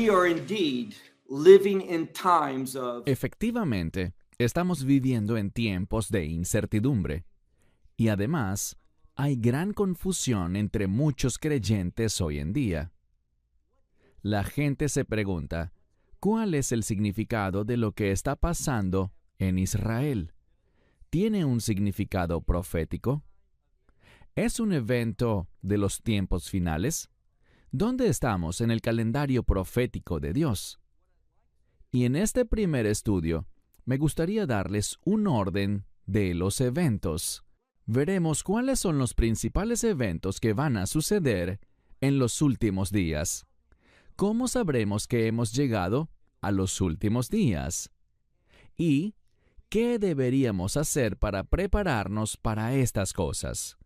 we are indeed living in times of Efectivamente, estamos viviendo en tiempos de incertidumbre. Y además, hay gran confusión entre muchos creyentes hoy en día. La gente se pregunta, ¿cuál es el significado de lo que está pasando en Israel? ¿Tiene un significado profético? ¿Es un evento de los tiempos finales? ¿Dónde estamos en el calendario profético de Dios? Y en este primer estudio, me gustaría darles un orden de los eventos. Veremos cuáles son los principales eventos que van a suceder en los últimos días. ¿Cómo sabremos que hemos llegado a los últimos días? ¿Y qué deberíamos hacer para prepararnos para estas cosas?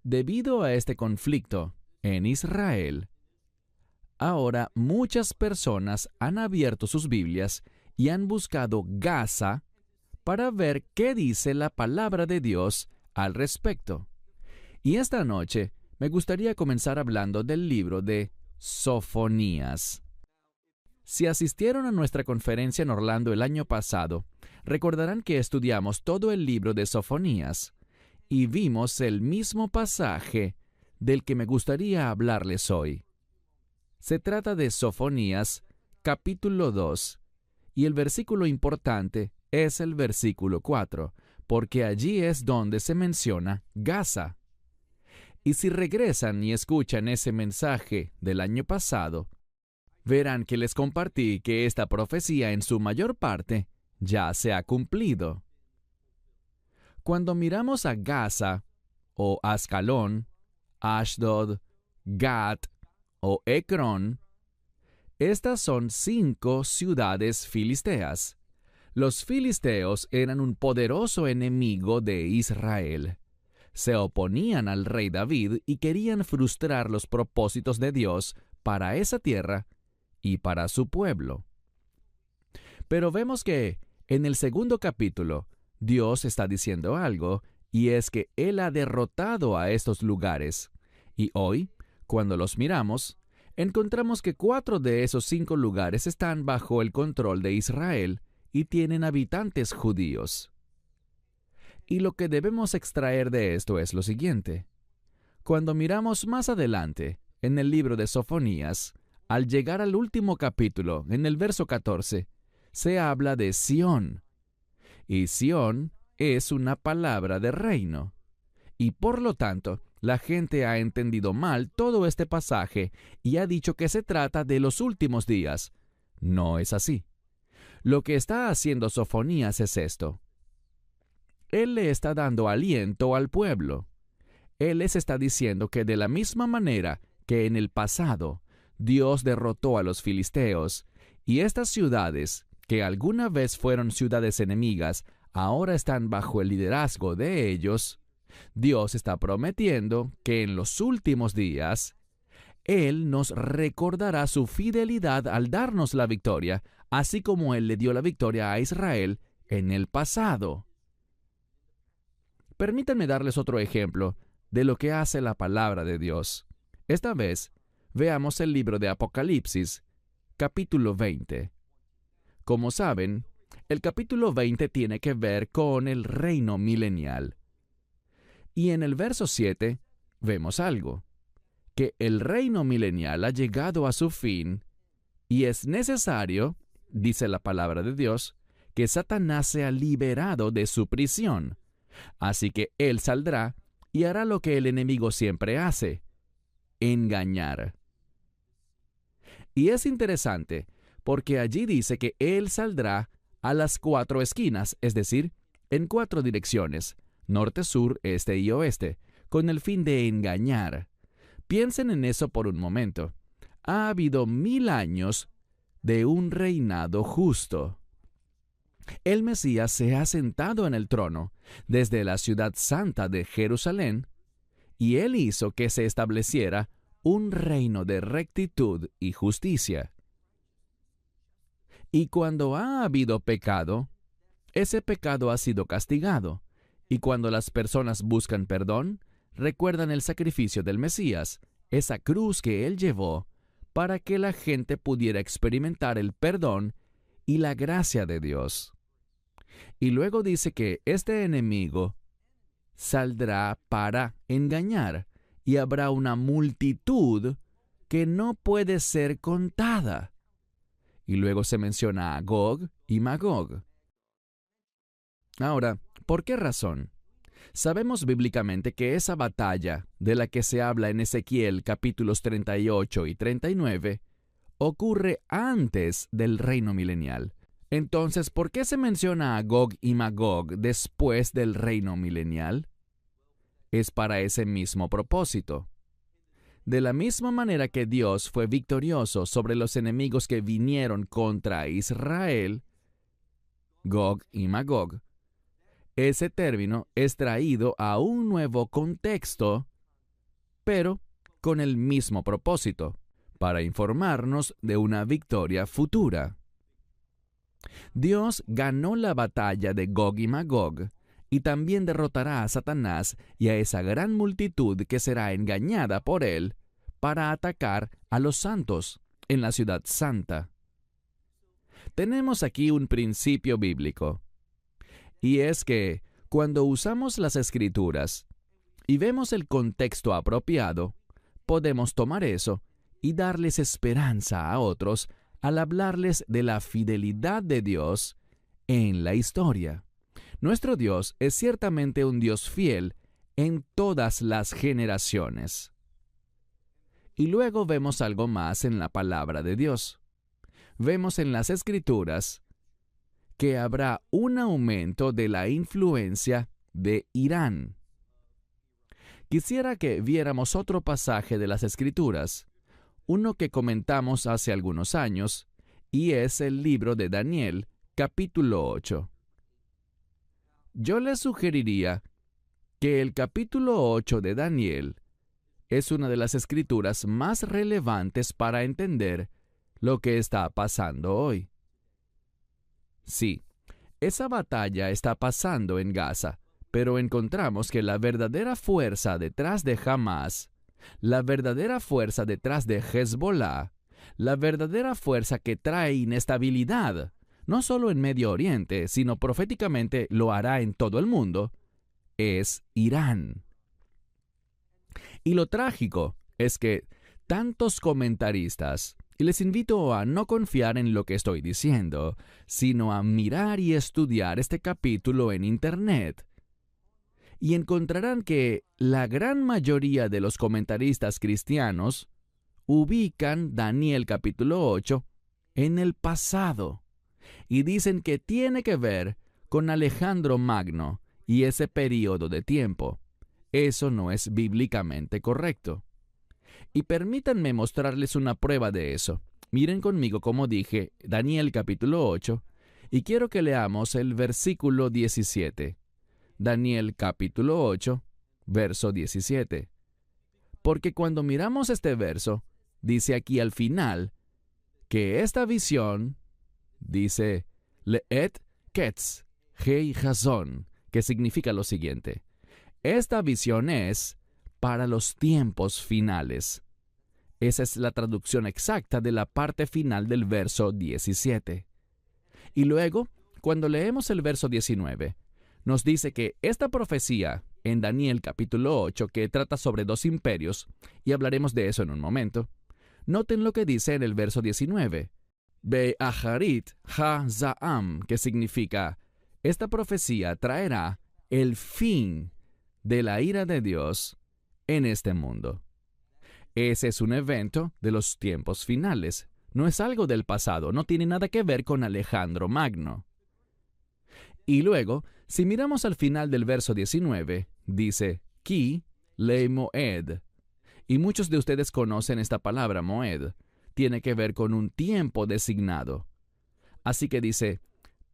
Debido a este conflicto en Israel, ahora muchas personas han abierto sus Biblias y han buscado Gaza para ver qué dice la palabra de Dios al respecto. Y esta noche me gustaría comenzar hablando del libro de Sofonías. Si asistieron a nuestra conferencia en Orlando el año pasado, recordarán que estudiamos todo el libro de Sofonías y vimos el mismo pasaje del que me gustaría hablarles hoy. Se trata de Sofonías, capítulo 2, y el versículo importante es el versículo 4, porque allí es donde se menciona Gaza. Y si regresan y escuchan ese mensaje del año pasado, verán que les compartí que esta profecía en su mayor parte ya se ha cumplido. Cuando miramos a Gaza, o Ascalón, Ashdod, Gat o Ecrón, estas son 5 ciudades filisteas. Los filisteos eran un poderoso enemigo de Israel. Se oponían al rey David y querían frustrar los propósitos de Dios para esa tierra y para su pueblo. Pero vemos que en el segundo capítulo, Dios está diciendo algo, y es que Él ha derrotado a estos lugares. Y hoy, cuando los miramos, encontramos que 4 de esos 5 lugares están bajo el control de Israel y tienen habitantes judíos. Y lo que debemos extraer de esto es lo siguiente. Cuando miramos más adelante, en el libro de Sofonías, al llegar al último capítulo, en el verso 14, se habla de Sión. Y Sión es una palabra de reino. Y por lo tanto, la gente ha entendido mal todo este pasaje y ha dicho que se trata de los últimos días. No es así. Lo que está haciendo Sofonías es esto. Él le está dando aliento al pueblo. Él les está diciendo que de la misma manera que en el pasado Dios derrotó a los filisteos, y estas ciudades, que alguna vez fueron ciudades enemigas, ahora están bajo el liderazgo de ellos, Dios está prometiendo que en los últimos días, Él nos recordará su fidelidad al darnos la victoria, así como Él le dio la victoria a Israel en el pasado. Permítanme darles otro ejemplo de lo que hace la palabra de Dios. Esta vez, veamos el libro de Apocalipsis, capítulo 20. Como saben, el capítulo 20 tiene que ver con el reino milenial. Y en el verso 7 vemos algo, que el reino milenial ha llegado a su fin y es necesario, dice la palabra de Dios, que Satanás sea liberado de su prisión. Así que él saldrá y hará lo que el enemigo siempre hace, engañar. Y es interesante, porque allí dice que él saldrá a las 4 esquinas, es decir, en 4 direcciones, norte, sur, este y oeste, con el fin de engañar. Piensen en eso por un momento. Ha habido 1000 años de un reinado justo. El Mesías se ha sentado en el trono desde la ciudad santa de Jerusalén, y él hizo que se estableciera un reino de rectitud y justicia. Y cuando ha habido pecado, ese pecado ha sido castigado, y cuando las personas buscan perdón, recuerdan el sacrificio del Mesías, esa cruz que él llevó para que la gente pudiera experimentar el perdón y la gracia de Dios. Y luego dice que este enemigo saldrá para engañar, y habrá una multitud que no puede ser contada. Y luego se menciona a Gog y Magog. Ahora, ¿por qué razón? Sabemos bíblicamente que esa batalla de la que se habla en Ezequiel capítulos 38 y 39 ocurre antes del reino milenial. Entonces, ¿por qué se menciona a Gog y Magog después del reino milenial? Es para ese mismo propósito. De la misma manera que Dios fue victorioso sobre los enemigos que vinieron contra Israel, Gog y Magog, ese término es traído a un nuevo contexto, pero con el mismo propósito, para informarnos de una victoria futura. Dios ganó la batalla de Gog y Magog, y también derrotará a Satanás y a esa gran multitud que será engañada por él para atacar a los santos en la ciudad santa. Tenemos aquí un principio bíblico. Y es que, cuando usamos las Escrituras y vemos el contexto apropiado, podemos tomar eso y darles esperanza a otros al hablarles de la fidelidad de Dios en la historia. Nuestro Dios es ciertamente un Dios fiel en todas las generaciones. Y luego vemos algo más en la palabra de Dios. Vemos en las Escrituras que habrá un aumento de la influencia de Irán. Quisiera que viéramos otro pasaje de las Escrituras, uno que comentamos hace algunos años, y es el libro de Daniel, capítulo 8. Yo les sugeriría que el capítulo 8 de Daniel es una de las escrituras más relevantes para entender lo que está pasando hoy. Sí, esa batalla está pasando en Gaza, pero encontramos que la verdadera fuerza detrás de Hamás, la verdadera fuerza detrás de Hezbollah, la verdadera fuerza que trae inestabilidad, no solo en Medio Oriente, sino proféticamente lo hará en todo el mundo, es Irán. Y lo trágico es que tantos comentaristas, y les invito a no confiar en lo que estoy diciendo, sino a mirar y estudiar este capítulo en Internet. Y encontrarán que la gran mayoría de los comentaristas cristianos ubican Daniel capítulo 8 en el pasado y dicen que tiene que ver con Alejandro Magno y ese periodo de tiempo. Eso no es bíblicamente correcto. Y permítanme mostrarles una prueba de eso. Miren conmigo, como dije, Daniel capítulo 8, y quiero que leamos el versículo 17. Daniel capítulo 8, verso 17. Porque cuando miramos este verso, dice aquí al final, que esta visión, dice, Leet Ketz, Hei Hazon, que significa lo siguiente. Esta visión es para los tiempos finales. Esa es la traducción exacta de la parte final del verso 17. Y luego, cuando leemos el verso 19, nos dice que esta profecía en Daniel capítulo 8, que trata sobre dos imperios, y hablaremos de eso en un momento, noten lo que dice en el verso 19. Be'aharit ha-za'am, que significa, esta profecía traerá el fin de la ira de Dios en este mundo. Ese es un evento de los tiempos finales. No es algo del pasado, no tiene nada que ver con Alejandro Magno. Y luego, si miramos al final del verso 19, dice, Ki le moed. Y muchos de ustedes conocen esta palabra, moed. Tiene que ver con un tiempo designado. Así que dice,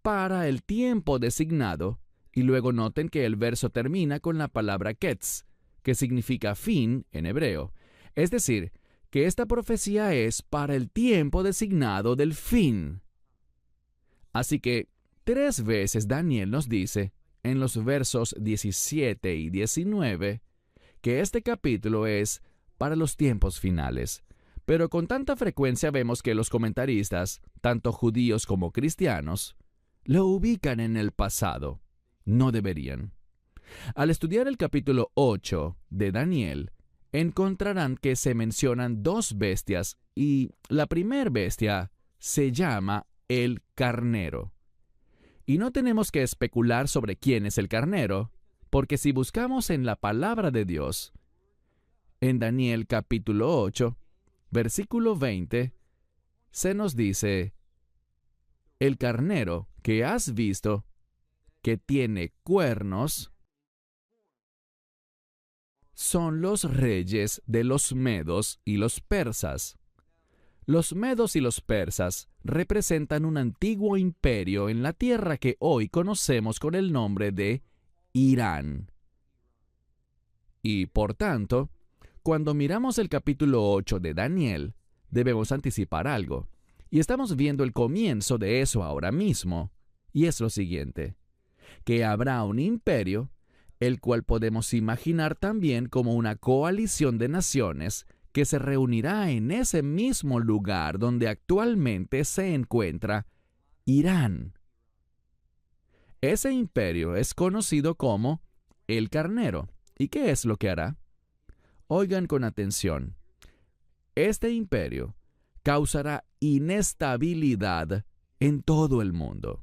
para el tiempo designado, y luego noten que el verso termina con la palabra ketz, que significa fin en hebreo. Es decir, que esta profecía es para el tiempo designado del fin. Así que 3 veces Daniel nos dice, en los versos 17 y 19, que este capítulo es para los tiempos finales, Pero con tanta frecuencia vemos que los comentaristas, tanto judíos como cristianos, lo ubican en el pasado. No deberían. Al estudiar el capítulo 8 de Daniel, encontrarán que se mencionan dos bestias y la primer bestia se llama el carnero. Y no tenemos que especular sobre quién es el carnero, porque si buscamos en la palabra de Dios, en Daniel capítulo 8, versículo 20, se nos dice: el carnero que has visto, que tiene cuernos, son los reyes de los medos y los persas. Los medos y los persas representan un antiguo imperio en la tierra que hoy conocemos con el nombre de Irán. Y por tanto, cuando miramos el capítulo 8 de Daniel, debemos anticipar algo. Y estamos viendo el comienzo de eso ahora mismo. Y es lo siguiente: que habrá un imperio, el cual podemos imaginar también como una coalición de naciones que se reunirá en ese mismo lugar donde actualmente se encuentra Irán. Ese imperio es conocido como el carnero. ¿Y qué es lo que hará? Oigan con atención. Este imperio causará inestabilidad en todo el mundo.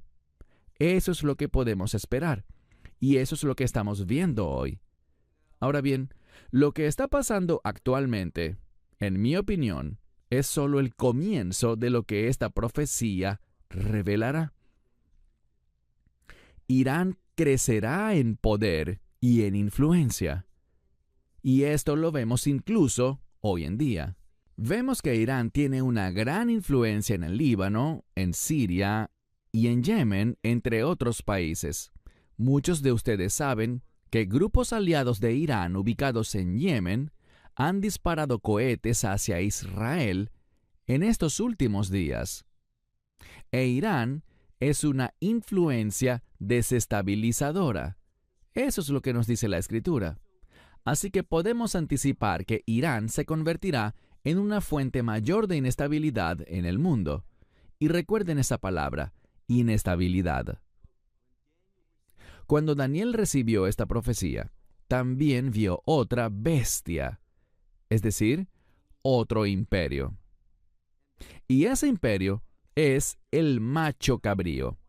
Eso es lo que podemos esperar. Y eso es lo que estamos viendo hoy. Ahora bien, lo que está pasando actualmente, en mi opinión, es solo el comienzo de lo que esta profecía revelará. Irán crecerá en poder y en influencia. Y esto lo vemos incluso hoy en día. Vemos que Irán tiene una gran influencia en el Líbano, en Siria y en Yemen, entre otros países. Muchos de ustedes saben que grupos aliados de Irán ubicados en Yemen han disparado cohetes hacia Israel en estos últimos días. E Irán es una influencia desestabilizadora. Eso es lo que nos dice la Escritura. Así que podemos anticipar que Irán se convertirá en una fuente mayor de inestabilidad en el mundo. Y recuerden esa palabra, inestabilidad. Cuando Daniel recibió esta profecía, también vio otra bestia, es decir, otro imperio. Y ese imperio es el macho cabrío.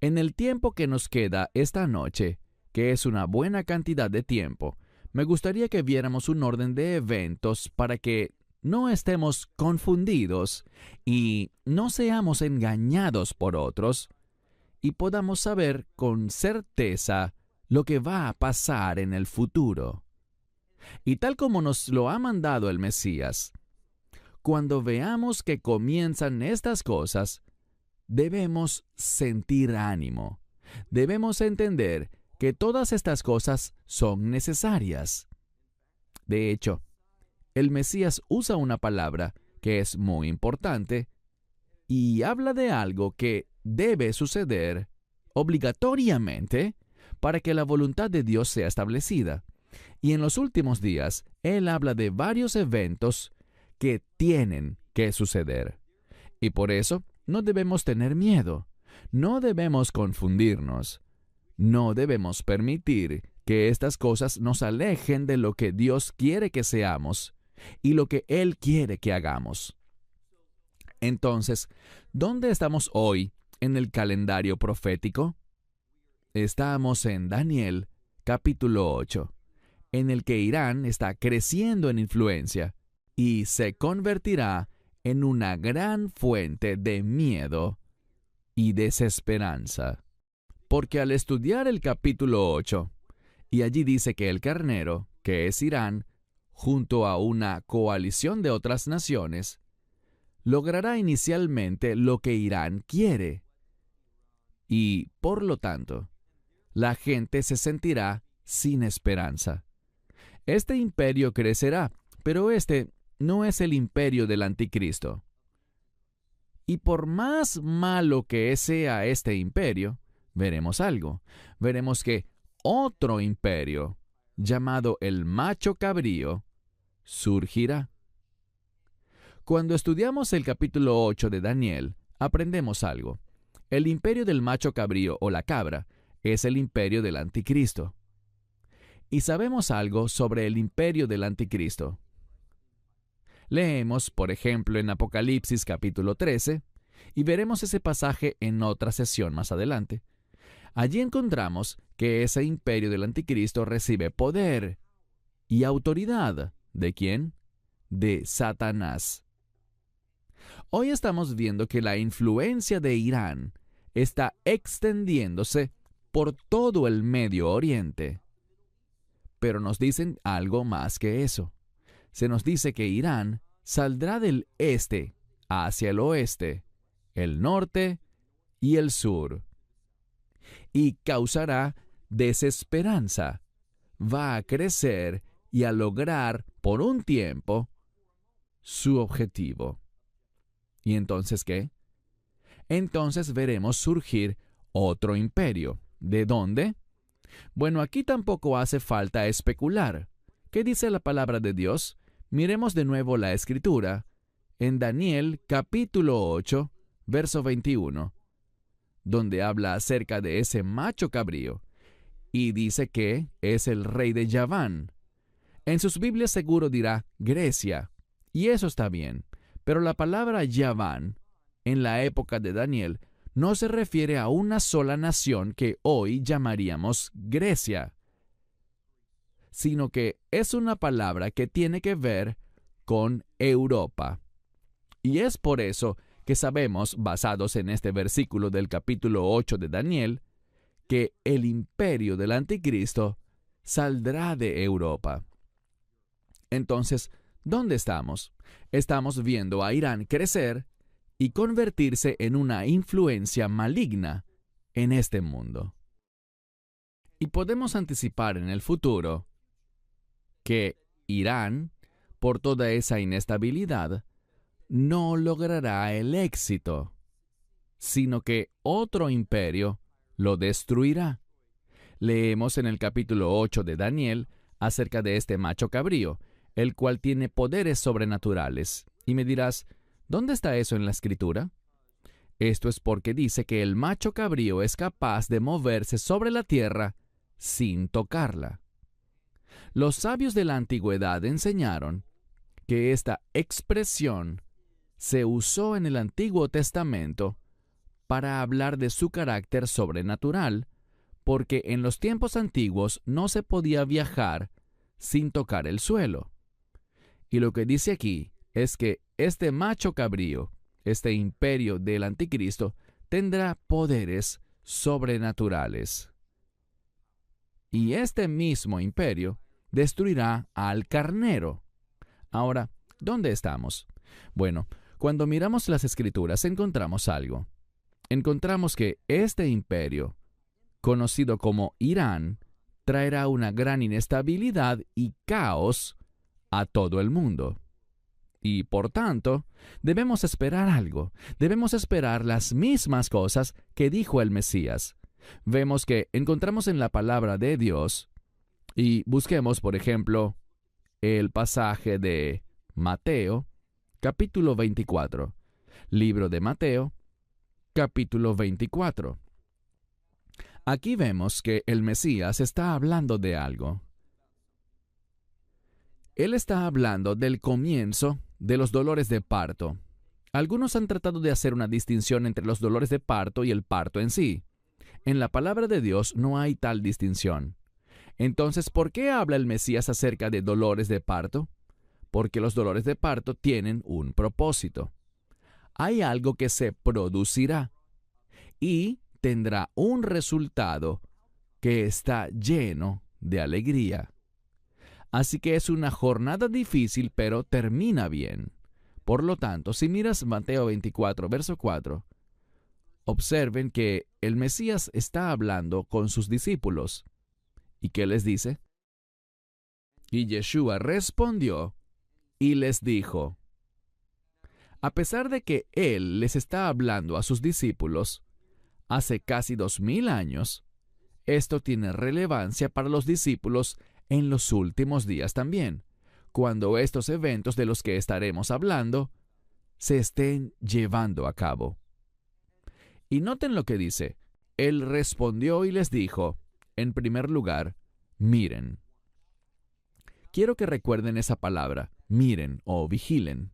En el tiempo que nos queda esta noche, que es una buena cantidad de tiempo, me gustaría que viéramos un orden de eventos para que no estemos confundidos y no seamos engañados por otros, y podamos saber con certeza lo que va a pasar en el futuro. Y tal como nos lo ha mandado el Mesías, cuando veamos que comienzan estas cosas, debemos sentir ánimo. Debemos entender que todas estas cosas son necesarias. De hecho, el Mesías usa una palabra que es muy importante y habla de algo que debe suceder obligatoriamente para que la voluntad de Dios sea establecida. Y en los últimos días, Él habla de varios eventos que tienen que suceder. Y por eso no debemos tener miedo, no debemos confundirnos, no debemos permitir que estas cosas nos alejen de lo que Dios quiere que seamos y lo que Él quiere que hagamos. Entonces, ¿dónde estamos hoy en el calendario profético? Estamos en Daniel, capítulo 8, en el que Irán está creciendo en influencia y se convertirá en una gran fuente de miedo y desesperanza. Porque al estudiar el capítulo 8, y allí dice que el carnero, que es Irán, junto a una coalición de otras naciones, logrará inicialmente lo que Irán quiere. Y, por lo tanto, la gente se sentirá sin esperanza. Este imperio crecerá, pero este no es el imperio del anticristo. Y por más malo que sea este imperio, veremos algo. Veremos que otro imperio, llamado el macho cabrío, surgirá. Cuando estudiamos el capítulo 8 de Daniel, aprendemos algo. El imperio del macho cabrío o la cabra es el imperio del anticristo. Y sabemos algo sobre el imperio del anticristo. Leemos, por ejemplo, en Apocalipsis capítulo 13, y veremos ese pasaje en otra sesión más adelante. Allí encontramos que ese imperio del anticristo recibe poder y autoridad. ¿De quién? De Satanás. Hoy estamos viendo que la influencia de Irán está extendiéndose por todo el Medio Oriente. Pero nos dicen algo más que eso. Se nos dice que Irán saldrá del este hacia el oeste, el norte y el sur, y causará desesperanza. Va a crecer y a lograr por un tiempo su objetivo. ¿Y entonces qué? Entonces veremos surgir otro imperio. ¿De dónde? Bueno, aquí tampoco hace falta especular. ¿Qué dice la palabra de Dios? Miremos de nuevo la Escritura en Daniel capítulo 8, verso 21, donde habla acerca de ese macho cabrío, y dice que es el rey de Yaván. En sus Biblias seguro dirá Grecia, y eso está bien, pero la palabra Yaván, en la época de Daniel, no se refiere a una sola nación que hoy llamaríamos Grecia, sino que es una palabra que tiene que ver con Europa. Y es por eso que sabemos, basados en este versículo del capítulo 8 de Daniel, que el imperio del anticristo saldrá de Europa. Entonces, ¿dónde estamos? Estamos viendo a Irán crecer y convertirse en una influencia maligna en este mundo. Y podemos anticipar en el futuro que Irán, por toda esa inestabilidad, no logrará el éxito, sino que otro imperio lo destruirá. Leemos en el capítulo 8 de Daniel acerca de este macho cabrío, el cual tiene poderes sobrenaturales. Y me dirás, ¿dónde está eso en la Escritura? Esto es porque dice que el macho cabrío es capaz de moverse sobre la tierra sin tocarla. Los sabios de la antigüedad enseñaron que esta expresión se usó en el Antiguo Testamento para hablar de su carácter sobrenatural, porque en los tiempos antiguos no se podía viajar sin tocar el suelo. Y lo que dice aquí es que este macho cabrío, este imperio del anticristo, tendrá poderes sobrenaturales. Y este mismo imperio destruirá al carnero. Ahora, ¿dónde estamos? Bueno, cuando miramos las Escrituras encontramos algo. Encontramos que este imperio, conocido como Irán, traerá una gran inestabilidad y caos a todo el mundo. Y por tanto, debemos esperar algo. Debemos esperar las mismas cosas que dijo el Mesías. Vemos que encontramos en la palabra de Dios, y busquemos, por ejemplo, el pasaje de Mateo, capítulo 24. Libro de Mateo, capítulo 24. Aquí vemos que el Mesías está hablando de algo. Él está hablando del comienzo de los dolores de parto. Algunos han tratado de hacer una distinción entre los dolores de parto y el parto en sí. En la palabra de Dios no hay tal distinción. Entonces, ¿por qué habla el Mesías acerca de dolores de parto? Porque los dolores de parto tienen un propósito. Hay algo que se producirá y tendrá un resultado que está lleno de alegría. Así que es una jornada difícil, pero termina bien. Por lo tanto, si miras Mateo 24, verso 4, observen que el Mesías está hablando con sus discípulos. ¿Y qué les dice? Y Yeshua respondió y les dijo. A pesar de que Él les está hablando a sus discípulos hace casi 2000 años, esto tiene relevancia para los discípulos en los últimos días también, cuando estos eventos de los que estaremos hablando se estén llevando a cabo. Y noten lo que dice. Él respondió y les dijo, en primer lugar, miren. Quiero que recuerden esa palabra, miren o vigilen.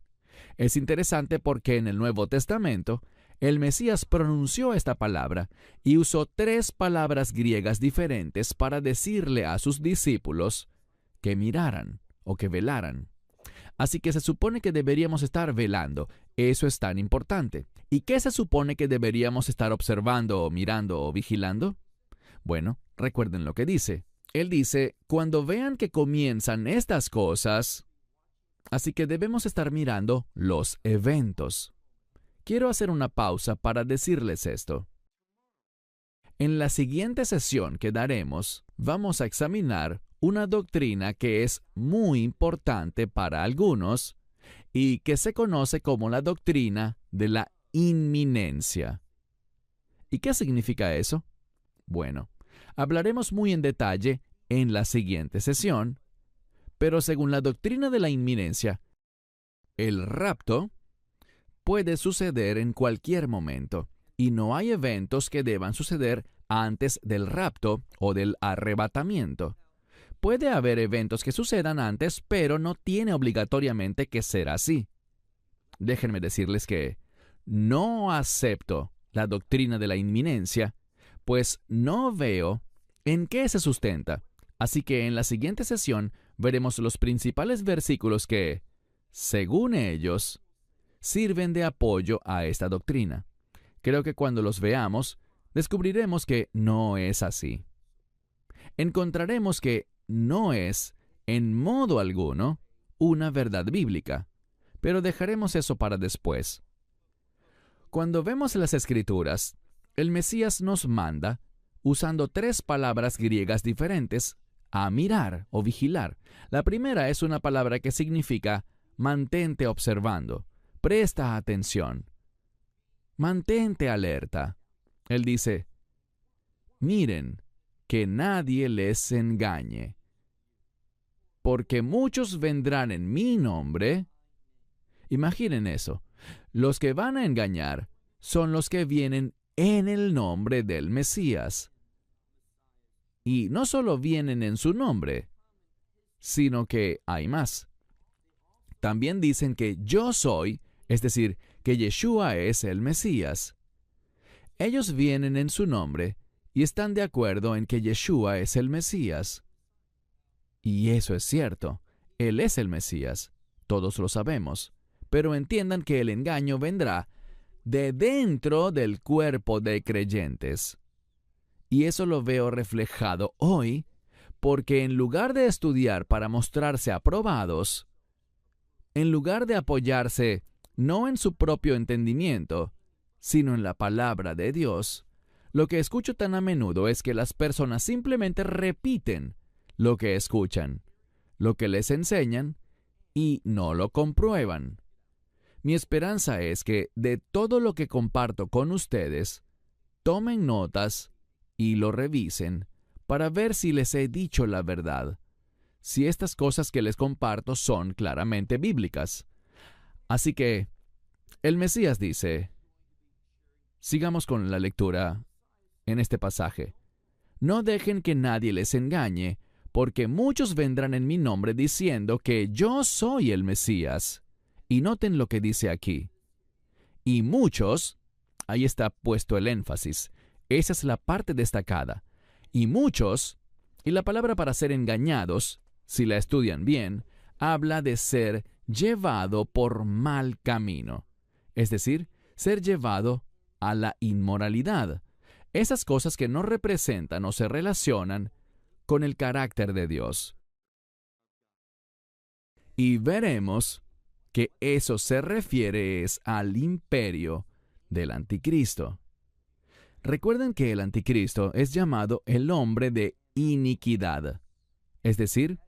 Es interesante porque en el Nuevo Testamento, el Mesías pronunció esta palabra y usó 3 palabras griegas diferentes para decirle a sus discípulos que miraran o que velaran. Así que se supone que deberíamos estar velando. Eso es tan importante. ¿Y qué se supone que deberíamos estar observando o mirando o vigilando? Bueno, recuerden lo que dice. Él dice, cuando vean que comienzan estas cosas, así que debemos estar mirando los eventos. Quiero hacer una pausa para decirles esto. En la siguiente sesión que daremos, vamos a examinar una doctrina que es muy importante para algunos y que se conoce como la doctrina de la inminencia. ¿Y qué significa eso? Bueno, hablaremos muy en detalle en la siguiente sesión, pero según la doctrina de la inminencia, el rapto puede suceder en cualquier momento y no hay eventos que deban suceder antes del rapto o del arrebatamiento. Puede haber eventos que sucedan antes, pero no tiene obligatoriamente que ser así. Déjenme decirles que no acepto la doctrina de la inminencia, pues no veo en qué se sustenta. Así que en la siguiente sesión veremos los principales versículos que, según ellos, sirven de apoyo a esta doctrina. Creo que cuando los veamos, descubriremos que no es así. Encontraremos que no es, en modo alguno, una verdad bíblica, pero dejaremos eso para después. Cuando vemos las Escrituras, el Mesías nos manda, usando 3 palabras griegas diferentes, a mirar o vigilar. La primera es una palabra que significa mantente observando, presta atención, mantente alerta. Él dice, miren, que nadie les engañe, porque muchos vendrán en mi nombre. Imaginen eso. Los que van a engañar son los que vienen en el nombre del Mesías. Y no solo vienen en su nombre, sino que hay más. También dicen que yo soy, es decir, que Yeshua es el Mesías. Ellos vienen en su nombre y están de acuerdo en que Yeshua es el Mesías. Y eso es cierto. Él es el Mesías. Todos lo sabemos. Pero entiendan que el engaño vendrá de dentro del cuerpo de creyentes. Y eso lo veo reflejado hoy, porque en lugar de estudiar para mostrarse aprobados, en lugar de apoyarse no en su propio entendimiento, sino en la palabra de Dios, lo que escucho tan a menudo es que las personas simplemente repiten lo que escuchan, lo que les enseñan, y no lo comprueban. Mi esperanza es que de todo lo que comparto con ustedes, tomen notas y lo revisen para ver si les he dicho la verdad, si estas cosas que les comparto son claramente bíblicas. Así que, el Mesías dice, sigamos con la lectura en este pasaje. No dejen que nadie les engañe, porque muchos vendrán en mi nombre diciendo que yo soy el Mesías. Y noten lo que dice aquí. Y muchos, ahí está puesto el énfasis, esa es la parte destacada. Y muchos, y la palabra para ser engañados, si la estudian bien, habla de ser llevado por mal camino. Es decir, ser llevado a la inmoralidad. Esas cosas que no representan o se relacionan con el carácter de Dios. Y veremos que eso se refiere al imperio del anticristo. Recuerden que el anticristo es llamado el hombre de iniquidad. Es decir,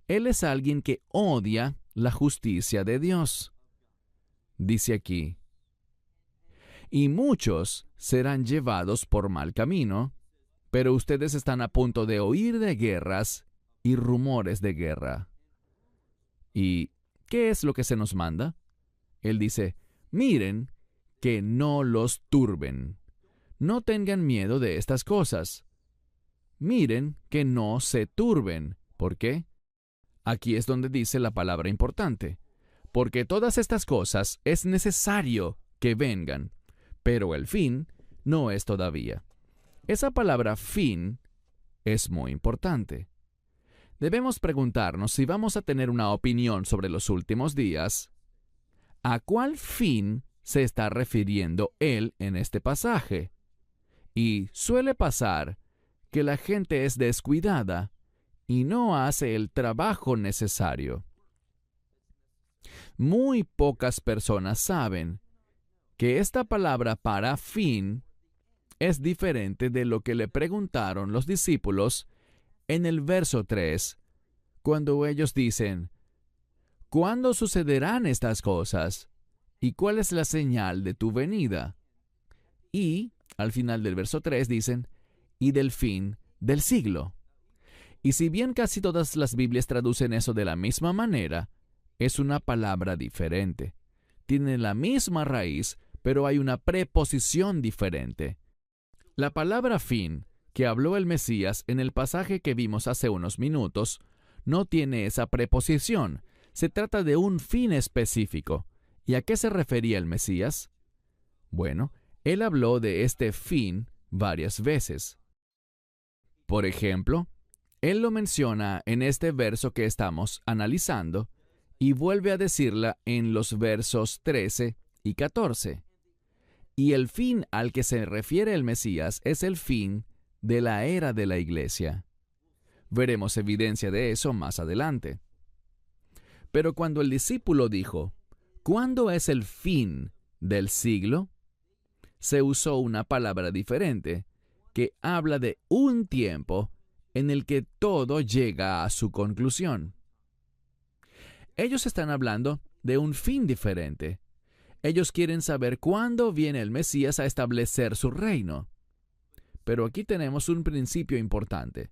él es alguien que odia la justicia de Dios. Dice aquí, y muchos serán llevados por mal camino, pero ustedes están a punto de oír de guerras y rumores de guerra. ¿Y qué es lo que se nos manda? Él dice, Miren que no los turben. No tengan miedo de estas cosas. Miren que no se turben. ¿Por qué? Aquí es donde dice la palabra importante. Porque todas estas cosas es necesario que vengan, pero el fin no es todavía. Esa palabra fin es muy importante. Debemos preguntarnos si vamos a tener una opinión sobre los últimos días. ¿A cuál fin se está refiriendo él en este pasaje? Y suele pasar que la gente es descuidada y no hace el trabajo necesario. Muy pocas personas saben que esta palabra para fin es diferente de lo que le preguntaron los discípulos en el verso 3, cuando ellos dicen, ¿cuándo sucederán estas cosas? ¿Y cuál es la señal de tu venida? Y, al final del verso 3 dicen, y del fin del siglo. Y si bien casi todas las Biblias traducen eso de la misma manera, es una palabra diferente. Tiene la misma raíz, pero hay una preposición diferente. La palabra fin, que habló el Mesías en el pasaje que vimos hace unos minutos, no tiene esa preposición. Se trata de un fin específico. ¿Y a qué se refería el Mesías? Bueno, él habló de este fin varias veces. Por ejemplo, él lo menciona en este verso que estamos analizando y vuelve a decirla en los versos 13 y 14. Y el fin al que se refiere el Mesías es el fin de la era de la iglesia. Veremos evidencia de eso más adelante. Pero cuando el discípulo dijo, ¿cuándo es el fin del siglo?, se usó una palabra diferente que habla de un tiempo en el que todo llega a su conclusión. Ellos están hablando de un fin diferente. Ellos quieren saber cuándo viene el Mesías a establecer su reino. Pero aquí tenemos un principio importante.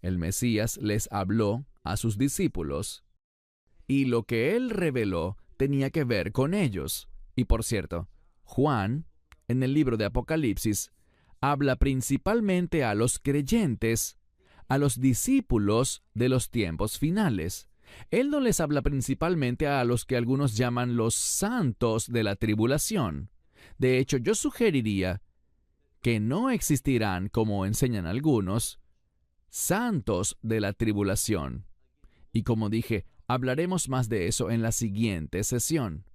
El Mesías les habló a sus discípulos y lo que él reveló tenía que ver con ellos. Y por cierto, Juan, en el libro de Apocalipsis, habla principalmente a los creyentes, a los discípulos de los tiempos finales. Él no les habla principalmente a los que algunos llaman los santos de la tribulación. De hecho, yo sugeriría que no existirán, como enseñan algunos, santos de la tribulación. Y como dije, hablaremos más de eso en la siguiente sesión.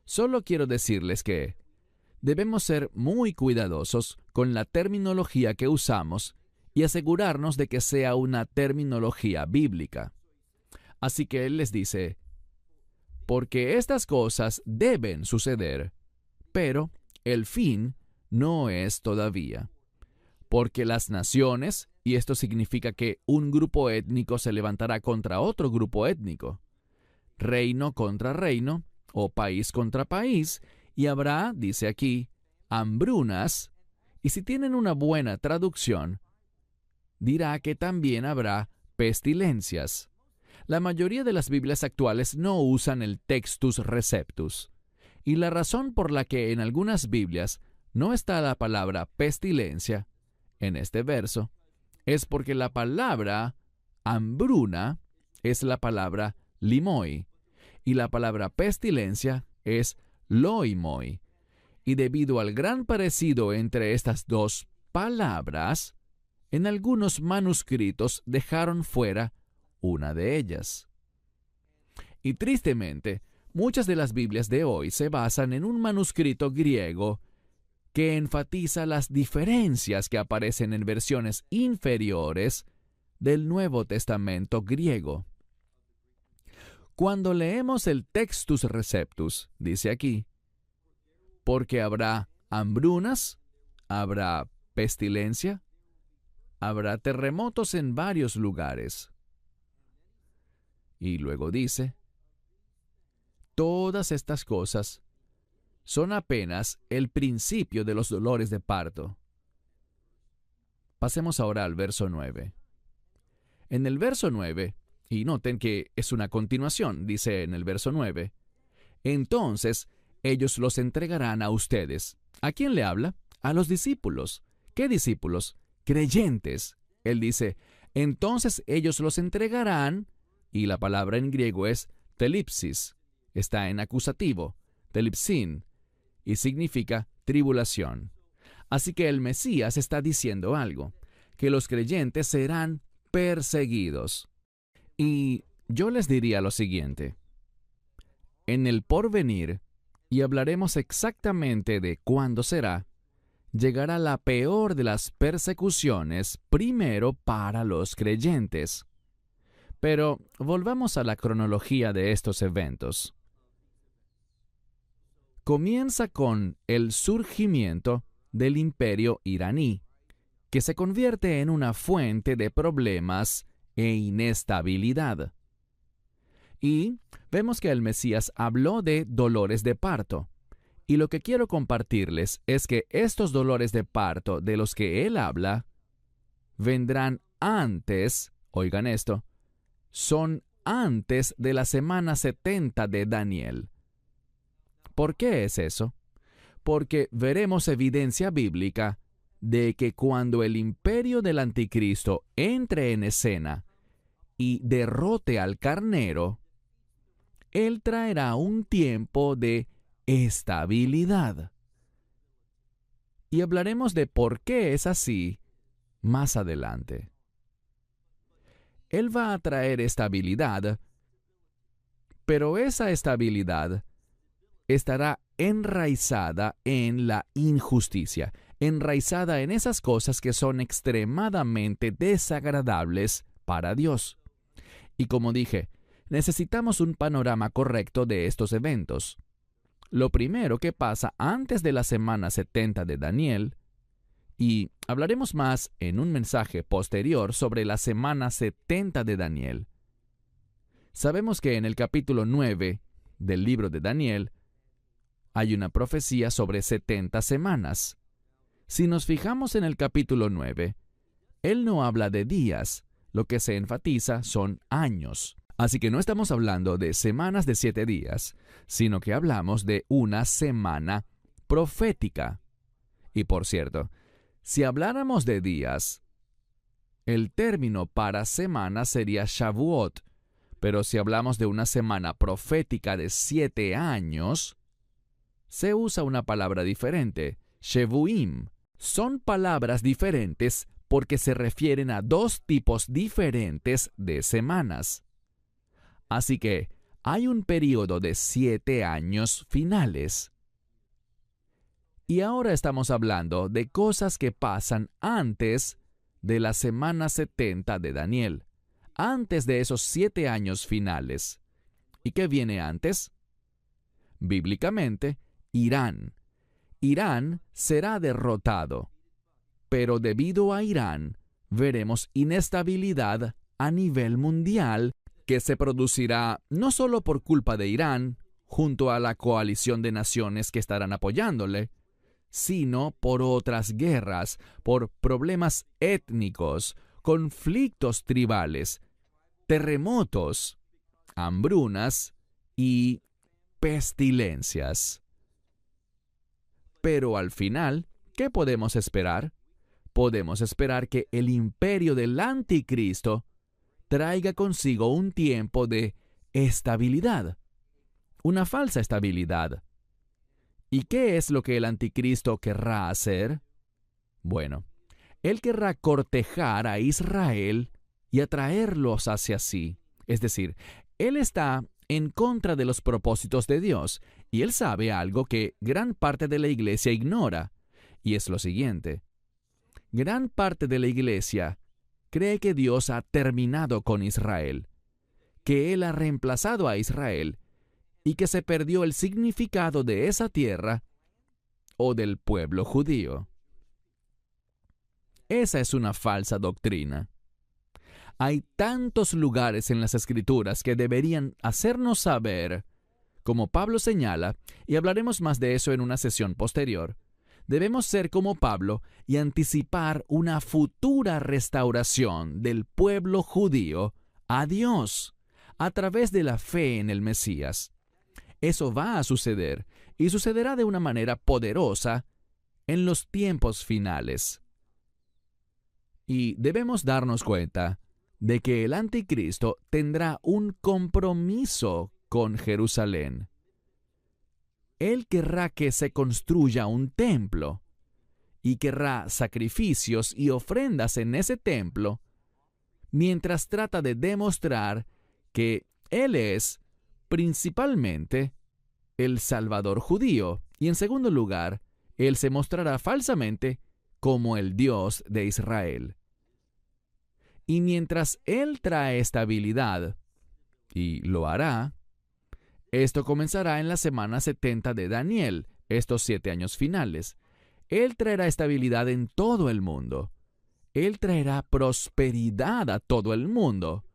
Solo quiero decirles que debemos ser muy cuidadosos con la terminología que usamos y asegurarnos de que sea una terminología bíblica. Así que él les dice, porque estas cosas deben suceder, pero el fin no es todavía. Porque las naciones, y esto significa que un grupo étnico se levantará contra otro grupo étnico, reino contra reino, o país contra país, y habrá, dice aquí, hambrunas, y si tienen una buena traducción, dirá que también habrá pestilencias. La mayoría de las Biblias actuales no usan el Textus Receptus, y la razón por la que en algunas Biblias no está la palabra pestilencia en este verso es porque la palabra hambruna es la palabra limoi, y la palabra pestilencia es loimoi. Y debido al gran parecido entre estas dos palabras, en algunos manuscritos dejaron fuera una de ellas. Y tristemente, muchas de las Biblias de hoy se basan en un manuscrito griego que enfatiza las diferencias que aparecen en versiones inferiores del Nuevo Testamento griego. Cuando leemos el Textus Receptus, dice aquí, porque habrá hambrunas, habrá pestilencia, habrá terremotos en varios lugares. Y luego dice, todas estas cosas son apenas el principio de los dolores de parto. Pasemos ahora al verso 9. En el verso 9, y noten que es una continuación, dice en el verso 9, entonces ellos los entregarán a ustedes. ¿A quién le habla? A los discípulos. ¿Qué discípulos? Creyentes. Él dice, entonces ellos los entregarán, y la palabra en griego es telipsis, está en acusativo, telipsin, y significa tribulación. Así que el Mesías está diciendo algo, que los creyentes serán perseguidos. Y yo les diría lo siguiente, en el porvenir, y hablaremos exactamente de cuándo será, llegará la peor de las persecuciones primero para los creyentes. Pero volvamos a la cronología de estos eventos. Comienza con el surgimiento del imperio iraní, que se convierte en una fuente de problemas e inestabilidad. Y vemos que el Mesías habló de dolores de parto. Y lo que quiero compartirles es que estos dolores de parto de los que él habla vendrán antes, oigan esto, son antes de la semana 70 de Daniel. ¿Por qué es eso? Porque veremos evidencia bíblica de que cuando el imperio del anticristo entre en escena y derrote al carnero, él traerá un tiempo de estabilidad. Y hablaremos de por qué es así más adelante. Él va a traer estabilidad, pero esa estabilidad estará enraizada en la injusticia, enraizada en esas cosas que son extremadamente desagradables para Dios. Y como dije, necesitamos un panorama correcto de estos eventos. Lo primero que pasa antes de la semana 70 de Daniel, y hablaremos más en un mensaje posterior sobre la semana 70 de Daniel. Sabemos que en el capítulo 9 del libro de Daniel hay una profecía sobre 70 semanas. Si nos fijamos en el capítulo 9, él no habla de días, lo que se enfatiza son años. Así que no estamos hablando de semanas de 7 días, sino que hablamos de una semana profética. Y por cierto, si habláramos de días, el término para semana sería Shavuot, pero si hablamos de una semana profética de 7 años, se usa una palabra diferente, Shevuim. Son palabras diferentes porque se refieren a dos tipos diferentes de semanas. Así que hay un periodo de 7 años finales. Y ahora estamos hablando de cosas que pasan antes de la semana 70 de Daniel, antes de esos 7 años finales. ¿Y qué viene antes? Bíblicamente, Irán. Irán será derrotado, pero debido a Irán, veremos inestabilidad a nivel mundial que se producirá no solo por culpa de Irán, junto a la coalición de naciones que estarán apoyándole, sino por otras guerras, por problemas étnicos, conflictos tribales, terremotos, hambrunas y pestilencias. Pero al final, ¿qué podemos esperar? Podemos esperar que el imperio del anticristo traiga consigo un tiempo de estabilidad, una falsa estabilidad. ¿Y qué es lo que el anticristo querrá hacer? Bueno, él querrá cortejar a Israel y atraerlos hacia sí. Es decir, él está en contra de los propósitos de Dios, y él sabe algo que gran parte de la iglesia ignora, y es lo siguiente. Gran parte de la iglesia cree que Dios ha terminado con Israel, que Él ha reemplazado a Israel, y que se perdió el significado de esa tierra o del pueblo judío. Esa es una falsa doctrina. Hay tantos lugares en las Escrituras que deberían hacernos saber, como Pablo señala, y hablaremos más de eso en una sesión posterior. Debemos ser como Pablo y anticipar una futura restauración del pueblo judío a Dios a través de la fe en el Mesías. Eso va a suceder, y sucederá de una manera poderosa en los tiempos finales. Y debemos darnos cuenta de que el anticristo tendrá un compromiso con Jerusalén. Él querrá que se construya un templo y querrá sacrificios y ofrendas en ese templo, mientras trata de demostrar que Él es principalmente el Salvador judío, y en segundo lugar, Él se mostrará falsamente como el Dios de Israel. Y mientras Él trae estabilidad, y lo hará, esto comenzará en la semana 70 de Daniel, estos 7 años finales. Él traerá estabilidad en todo el mundo. Él traerá prosperidad a todo el mundo.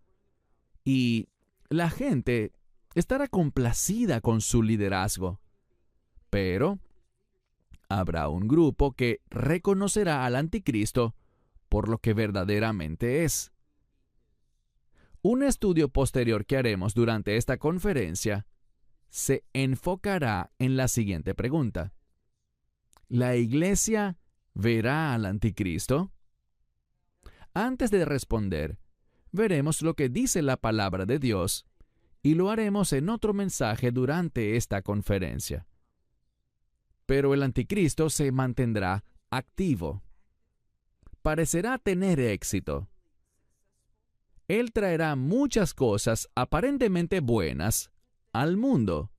Y la gente estará complacida con su liderazgo. Pero habrá un grupo que reconocerá al anticristo por lo que verdaderamente es. Un estudio posterior que haremos durante esta conferencia se enfocará en la siguiente pregunta: ¿la iglesia verá al anticristo? Antes de responder, veremos lo que dice la palabra de Dios, y lo haremos en otro mensaje durante esta conferencia. Pero el anticristo se mantendrá activo. Parecerá tener éxito. Él traerá muchas cosas aparentemente buenas al mundo.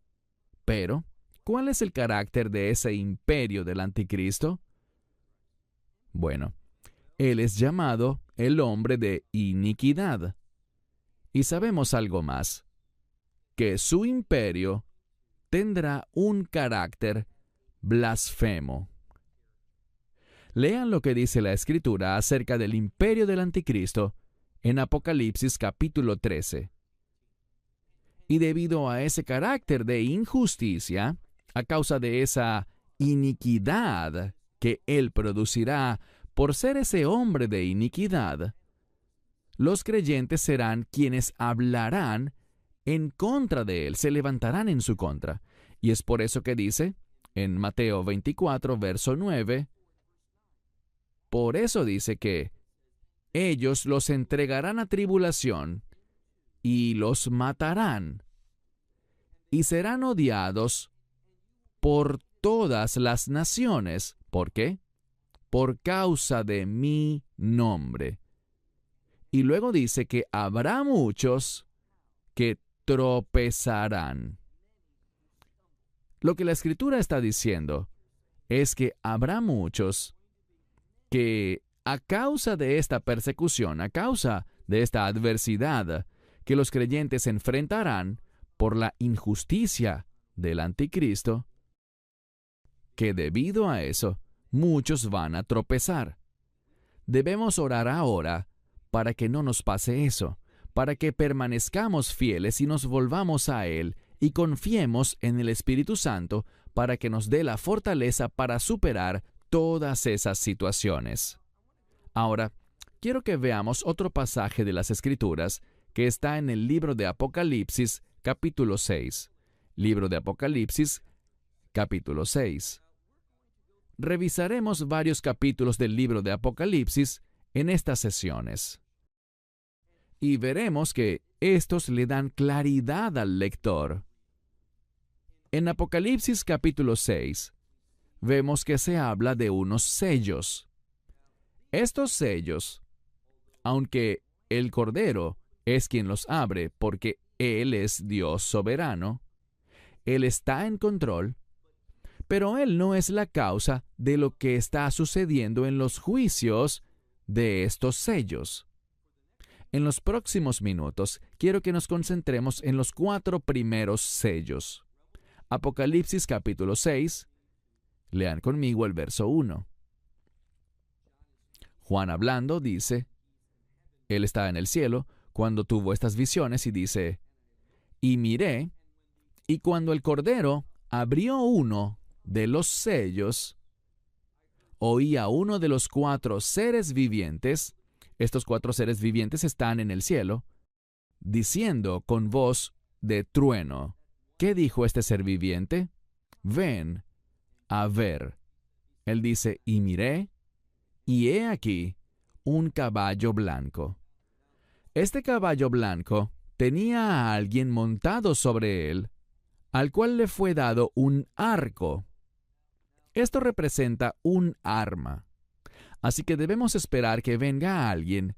Pero, ¿cuál es el carácter de ese imperio del anticristo? Bueno, él es llamado el hombre de iniquidad. Y sabemos algo más, que su imperio tendrá un carácter blasfemo. Lean lo que dice la Escritura acerca del imperio del anticristo en Apocalipsis capítulo 13. Y debido a ese carácter de injusticia, a causa de esa iniquidad que él producirá por ser ese hombre de iniquidad, los creyentes serán quienes hablarán en contra de él, se levantarán en su contra. Y es por eso que dice en Mateo 24, verso 9, por eso dice que ellos los entregarán a tribulación y los matarán, y serán odiados por todas las naciones. ¿Por qué? Por causa de mi nombre. Y luego dice que habrá muchos que tropezarán. Lo que la Escritura está diciendo es que habrá muchos que a causa de esta persecución, a causa de esta adversidad que los creyentes enfrentarán por la injusticia del anticristo, que debido a eso muchos van a tropezar. Debemos orar ahora para que no nos pase eso, para que permanezcamos fieles y nos volvamos a Él y confiemos en el Espíritu Santo para que nos dé la fortaleza para superar todas esas situaciones. Ahora, quiero que veamos otro pasaje de las Escrituras que está en el libro de Apocalipsis, capítulo 6. Libro de Apocalipsis, capítulo 6. Revisaremos varios capítulos del libro de Apocalipsis en estas sesiones. Y veremos que estos le dan claridad al lector. En Apocalipsis capítulo 6, vemos que se habla de unos sellos. Estos sellos, aunque el Cordero es quien los abre porque Él es Dios soberano, Él está en control, pero Él no es la causa de lo que está sucediendo en los juicios de estos sellos. En los próximos minutos, quiero que nos concentremos en los 4 primeros sellos. Apocalipsis capítulo 6, lean conmigo el verso 1. Juan hablando dice, él está en el cielo cuando tuvo estas visiones y dice, y miré, y cuando el Cordero abrió uno de los sellos, oí a uno de los 4 seres vivientes, estos 4 seres vivientes están en el cielo, diciendo con voz de trueno. ¿Qué dijo este ser viviente? ven a ver. Él dice, y miré, y he aquí un caballo blanco. Este caballo blanco tenía a alguien montado sobre él, al cual le fue dado un arco. Esto representa un arma. Así que debemos esperar que venga alguien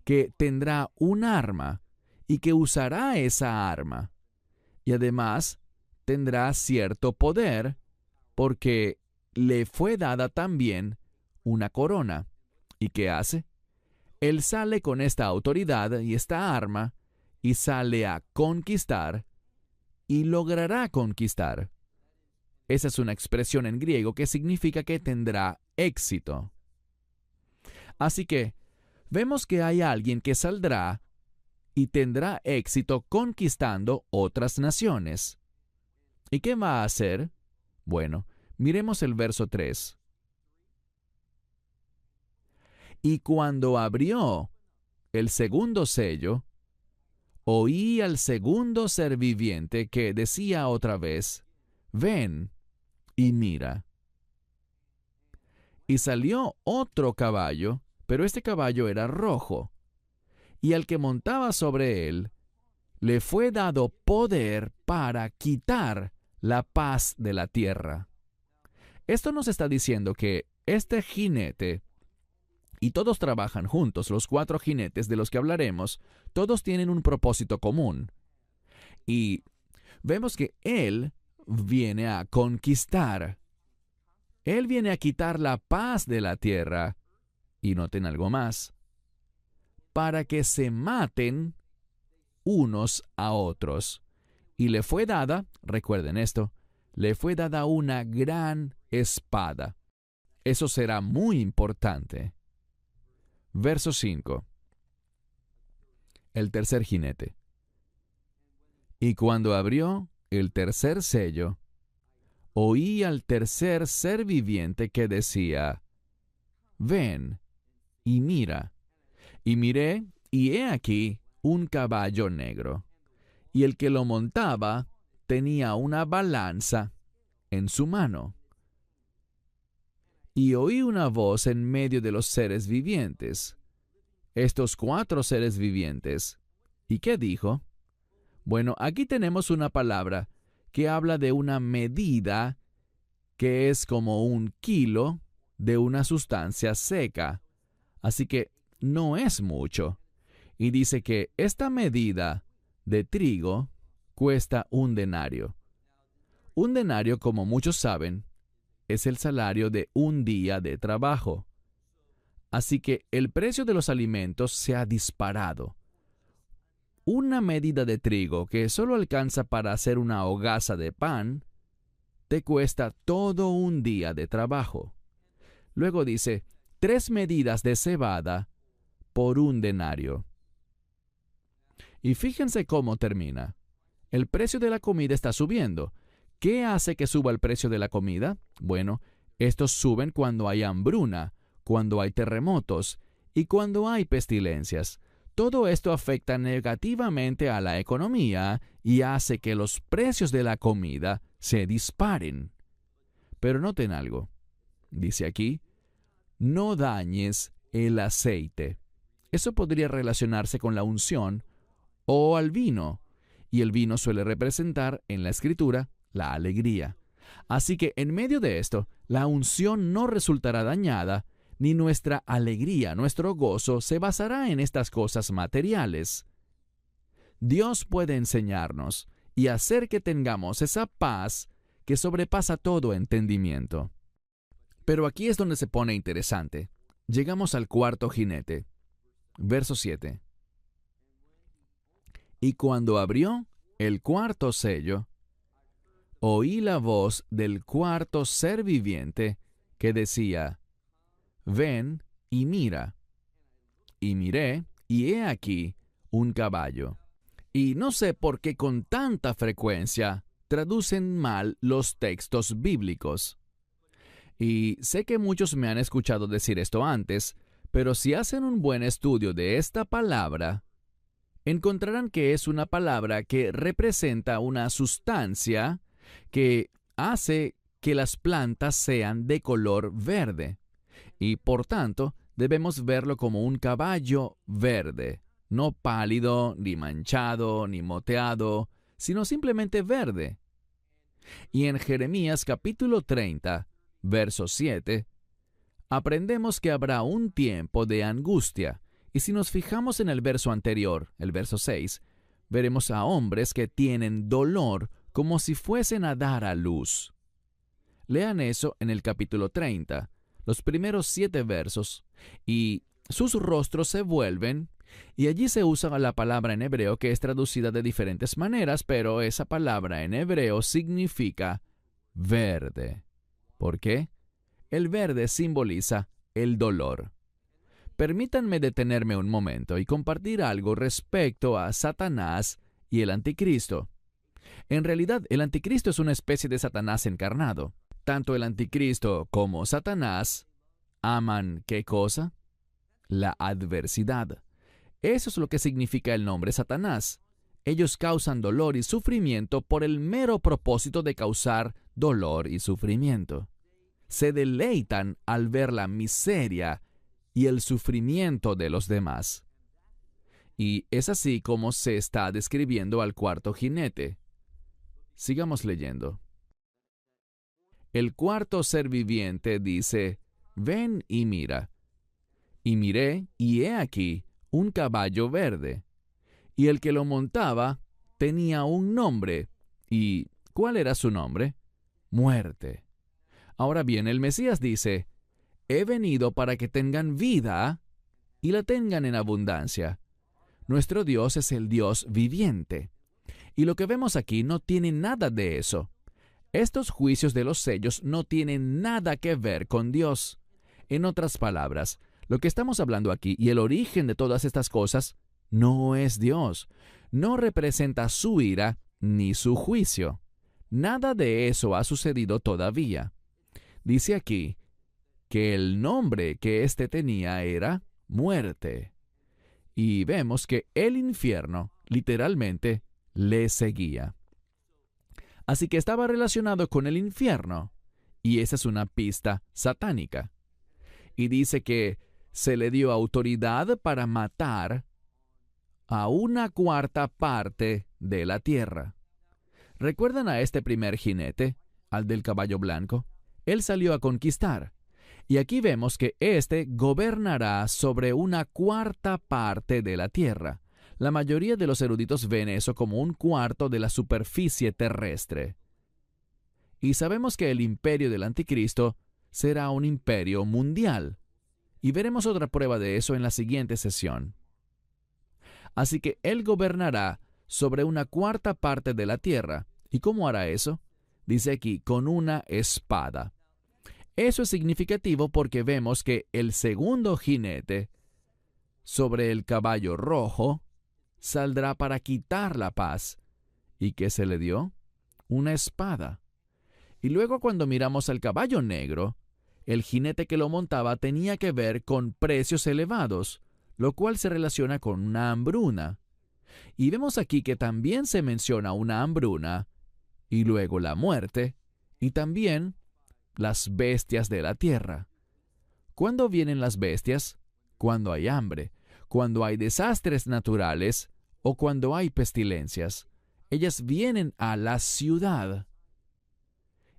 que tendrá un arma y que usará esa arma. Y además tendrá cierto poder porque le fue dada también una corona. ¿Y qué hace? Él sale con esta autoridad y esta arma y sale a conquistar y logrará conquistar. Esa es una expresión en griego que significa que tendrá éxito. Así que vemos que hay alguien que saldrá y tendrá éxito conquistando otras naciones. ¿Y qué va a hacer? Bueno, miremos el verso 3. Y cuando abrió el segundo sello, oí al segundo ser viviente que decía otra vez, ven y mira. Y salió otro caballo, pero este caballo era rojo, y al que montaba sobre él le fue dado poder para quitar la paz de la tierra. Esto nos está diciendo que este jinete, y todos trabajan juntos, los 4 jinetes de los que hablaremos, todos tienen un propósito común. Y vemos que él viene a conquistar. Él viene a quitar la paz de la tierra. Y noten algo más. Para que se maten unos a otros. Y le fue dada, recuerden esto, le fue dada una gran espada. Eso será muy importante. Verso 5. El tercer jinete. Y cuando abrió el tercer sello, oí al tercer ser viviente que decía, ven y mira. Y miré, y he aquí un caballo negro. Y el que lo montaba tenía una balanza en su mano. Y oí una voz en medio de los seres vivientes. Estos 4 seres vivientes. ¿Y qué dijo? Bueno, aquí tenemos una palabra que habla de una medida que es como 1 kilo de una sustancia seca. Así que no es mucho. Y dice que esta medida de trigo cuesta 1 denario. 1 denario, como muchos saben, es el salario de 1 día de trabajo. Así que el precio de los alimentos se ha disparado. Una medida de trigo que solo alcanza para hacer una hogaza de pan, te cuesta todo 1 día de trabajo. Luego dice, 3 medidas de cebada por 1 denario. Y fíjense cómo termina. El precio de la comida está subiendo. ¿Qué hace que suba el precio de la comida? Bueno, estos suben cuando hay hambruna, cuando hay terremotos y cuando hay pestilencias. Todo esto afecta negativamente a la economía y hace que los precios de la comida se disparen. Pero noten algo. Dice aquí, no dañes el aceite. Eso podría relacionarse con la unción o al vino, y el vino suele representar en la Escritura la alegría. Así que en medio de esto, la unción no resultará dañada, ni nuestra alegría, nuestro gozo se basará en estas cosas materiales. Dios puede enseñarnos y hacer que tengamos esa paz que sobrepasa todo entendimiento. Pero aquí es donde se pone interesante. Llegamos al 4 jinete. Verso 7. Y cuando abrió el 4 sello, oí la voz del 4 ser viviente que decía, ven y mira. Y miré, y he aquí un caballo. Y no sé por qué con tanta frecuencia traducen mal los textos bíblicos. Y sé que muchos me han escuchado decir esto antes, pero si hacen un buen estudio de esta palabra, encontrarán que es una palabra que representa una sustancia que hace que las plantas sean de color verde. Y por tanto, debemos verlo como un caballo verde, no pálido, ni manchado, ni moteado, sino simplemente verde. Y en Jeremías capítulo 30, verso 7, aprendemos que habrá un tiempo de angustia. Y si nos fijamos en el verso anterior, el verso 6, veremos a hombres que tienen dolor como si fuesen a dar a luz. Lean eso en el capítulo 30, los primeros 7 versos, y sus rostros se vuelven, y allí se usa la palabra en hebreo que es traducida de diferentes maneras, pero esa palabra en hebreo significa verde. ¿Por qué? El verde simboliza el dolor. Permítanme detenerme un momento y compartir algo respecto a Satanás y el anticristo. En realidad, el anticristo es una especie de Satanás encarnado. Tanto el anticristo como Satanás aman ¿qué cosa? La adversidad. Eso es lo que significa el nombre Satanás. Ellos causan dolor y sufrimiento por el mero propósito de causar dolor y sufrimiento. Se deleitan al ver la miseria y el sufrimiento de los demás. Y es así como se está describiendo al cuarto jinete. Sigamos leyendo. El cuarto ser viviente dice, ven y mira. Y miré, y he aquí, un caballo verde. Y el que lo montaba tenía un nombre. ¿Y cuál era su nombre? Muerte. Ahora bien, el Mesías dice, he venido para que tengan vida y la tengan en abundancia. Nuestro Dios es el Dios viviente. Y lo que vemos aquí no tiene nada de eso. Estos juicios de los sellos no tienen nada que ver con Dios. En otras palabras, lo que estamos hablando aquí y el origen de todas estas cosas no es Dios. No representa su ira ni su juicio. Nada de eso ha sucedido todavía. Dice aquí que el nombre que éste tenía era muerte. Y vemos que el infierno, literalmente, le seguía. Así que estaba relacionado con el infierno, y esa es una pista satánica. Y dice que se le dio autoridad para matar a 1/4 parte de la tierra. ¿Recuerdan a este primer jinete, al del caballo blanco? Él salió a conquistar. Y aquí vemos que éste gobernará sobre 1/4 parte de la tierra. La mayoría de los eruditos ven eso como 1/4 de la superficie terrestre. Y sabemos que el imperio del anticristo será un imperio mundial. Y veremos otra prueba de eso en la siguiente sesión. Así que él gobernará sobre 1/4 parte de la tierra. ¿Y cómo hará eso? Dice aquí, con una espada. Eso es significativo porque vemos que el segundo jinete sobre el caballo rojo saldrá para quitar la paz. ¿Y qué se le dio? Una espada. Y luego cuando miramos al caballo negro, el jinete que lo montaba tenía que ver con precios elevados, lo cual se relaciona con una hambruna. Y vemos aquí que también se menciona una hambruna, y luego la muerte, y también las bestias de la tierra. ¿Cuándo vienen las bestias? Cuando hay hambre, cuando hay desastres naturales o cuando hay pestilencias. Ellas vienen a la ciudad.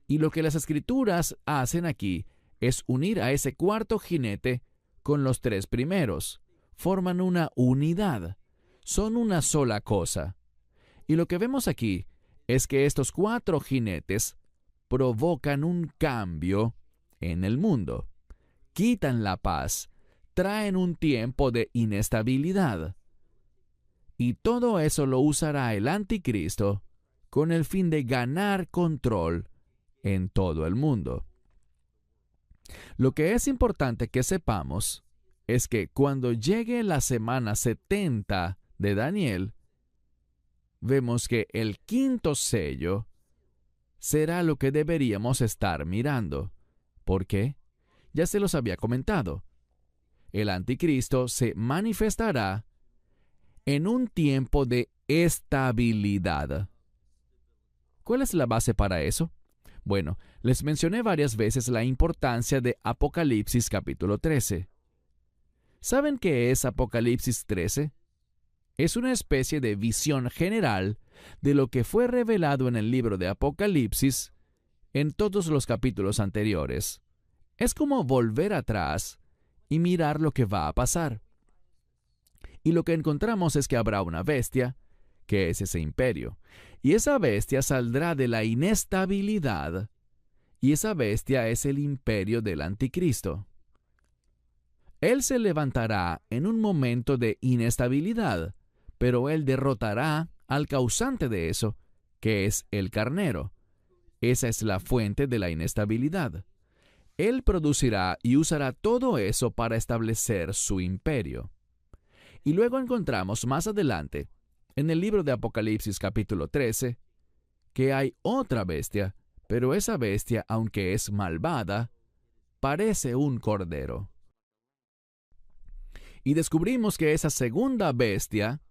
Y lo que las escrituras hacen aquí es unir a ese cuarto jinete con los 3 primeros. Forman una unidad. Son una sola cosa. Y lo que vemos aquí es que estos 4 jinetes provocan un cambio en el mundo. Quitan la paz, traen un tiempo de inestabilidad. Y todo eso lo usará el anticristo con el fin de ganar control en todo el mundo. Lo que es importante que sepamos es que cuando llegue la semana 70 de Daniel, vemos que el 5º sello será lo que deberíamos estar mirando. ¿Por qué? Ya se los había comentado. El anticristo se manifestará en un tiempo de estabilidad. ¿Cuál es la base para eso? Bueno, les mencioné varias veces la importancia de Apocalipsis capítulo 13. ¿Saben qué es Apocalipsis 13? Es una especie de visión general de lo que fue revelado en el libro de Apocalipsis en todos los capítulos anteriores. Es como volver atrás y mirar lo que va a pasar. Y lo que encontramos es que habrá una bestia, que es ese imperio, y esa bestia saldrá de la inestabilidad, y esa bestia es el imperio del anticristo. Él se levantará en un momento de inestabilidad, pero él derrotará al causante de eso, que es el carnero. Esa es la fuente de la inestabilidad. Él producirá y usará todo eso para establecer su imperio. Y luego encontramos más adelante, en el libro de Apocalipsis capítulo 13, que hay otra bestia, pero esa bestia, aunque es malvada, parece un cordero. Y descubrimos que esa segunda bestia,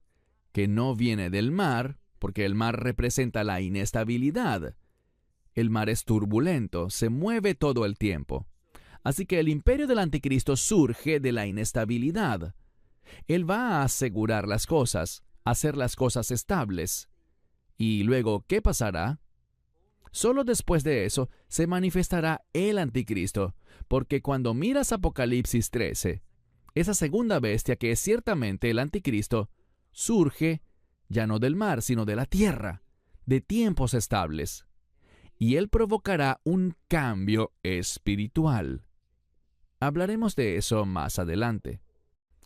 que no viene del mar, porque el mar representa la inestabilidad. El mar es turbulento, se mueve todo el tiempo. Así que el imperio del anticristo surge de la inestabilidad. Él va a asegurar las cosas, hacer las cosas estables. Y luego, ¿qué pasará? Solo después de eso se manifestará el anticristo, porque cuando miras Apocalipsis 13, esa segunda bestia, que es ciertamente el anticristo, surge ya no del mar, sino de la tierra, de tiempos estables. Y él provocará un cambio espiritual. Hablaremos de eso más adelante.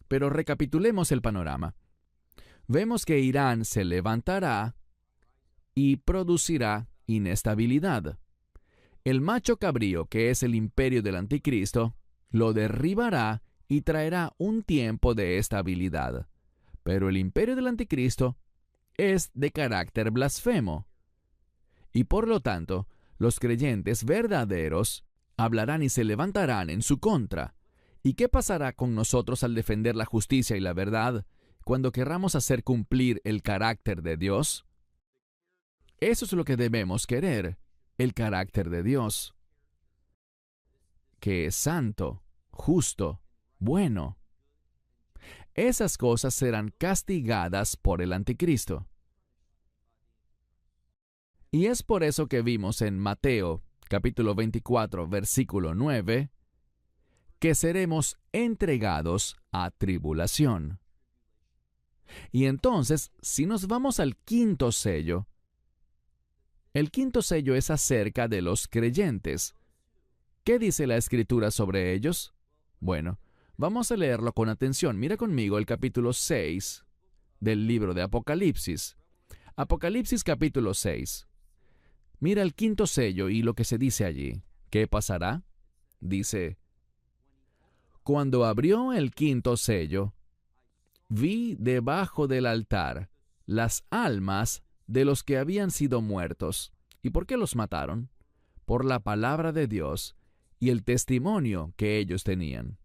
Pero recapitulemos el panorama. Vemos que Irán se levantará y producirá inestabilidad. El macho cabrío, que es el imperio del anticristo, lo derribará y traerá un tiempo de estabilidad. Pero el imperio del anticristo es de carácter blasfemo. Y por lo tanto, los creyentes verdaderos hablarán y se levantarán en su contra. ¿Y qué pasará con nosotros al defender la justicia y la verdad cuando querramos hacer cumplir el carácter de Dios? Eso es lo que debemos querer, el carácter de Dios, que es santo, justo, bueno. Esas cosas serán castigadas por el anticristo. Y es por eso que vimos en Mateo, capítulo 24, versículo 9, que seremos entregados a tribulación. Y entonces, si nos vamos al quinto sello, el quinto sello es acerca de los creyentes. ¿Qué dice la Escritura sobre ellos? Bueno, vamos a leerlo con atención. Mira conmigo el capítulo 6 del libro de Apocalipsis. Apocalipsis capítulo 6. Mira el quinto sello y lo que se dice allí. ¿Qué pasará? Dice: cuando abrió el quinto sello, vi debajo del altar las almas de los que habían sido muertos. ¿Y por qué los mataron? Por la palabra de Dios y el testimonio que ellos tenían.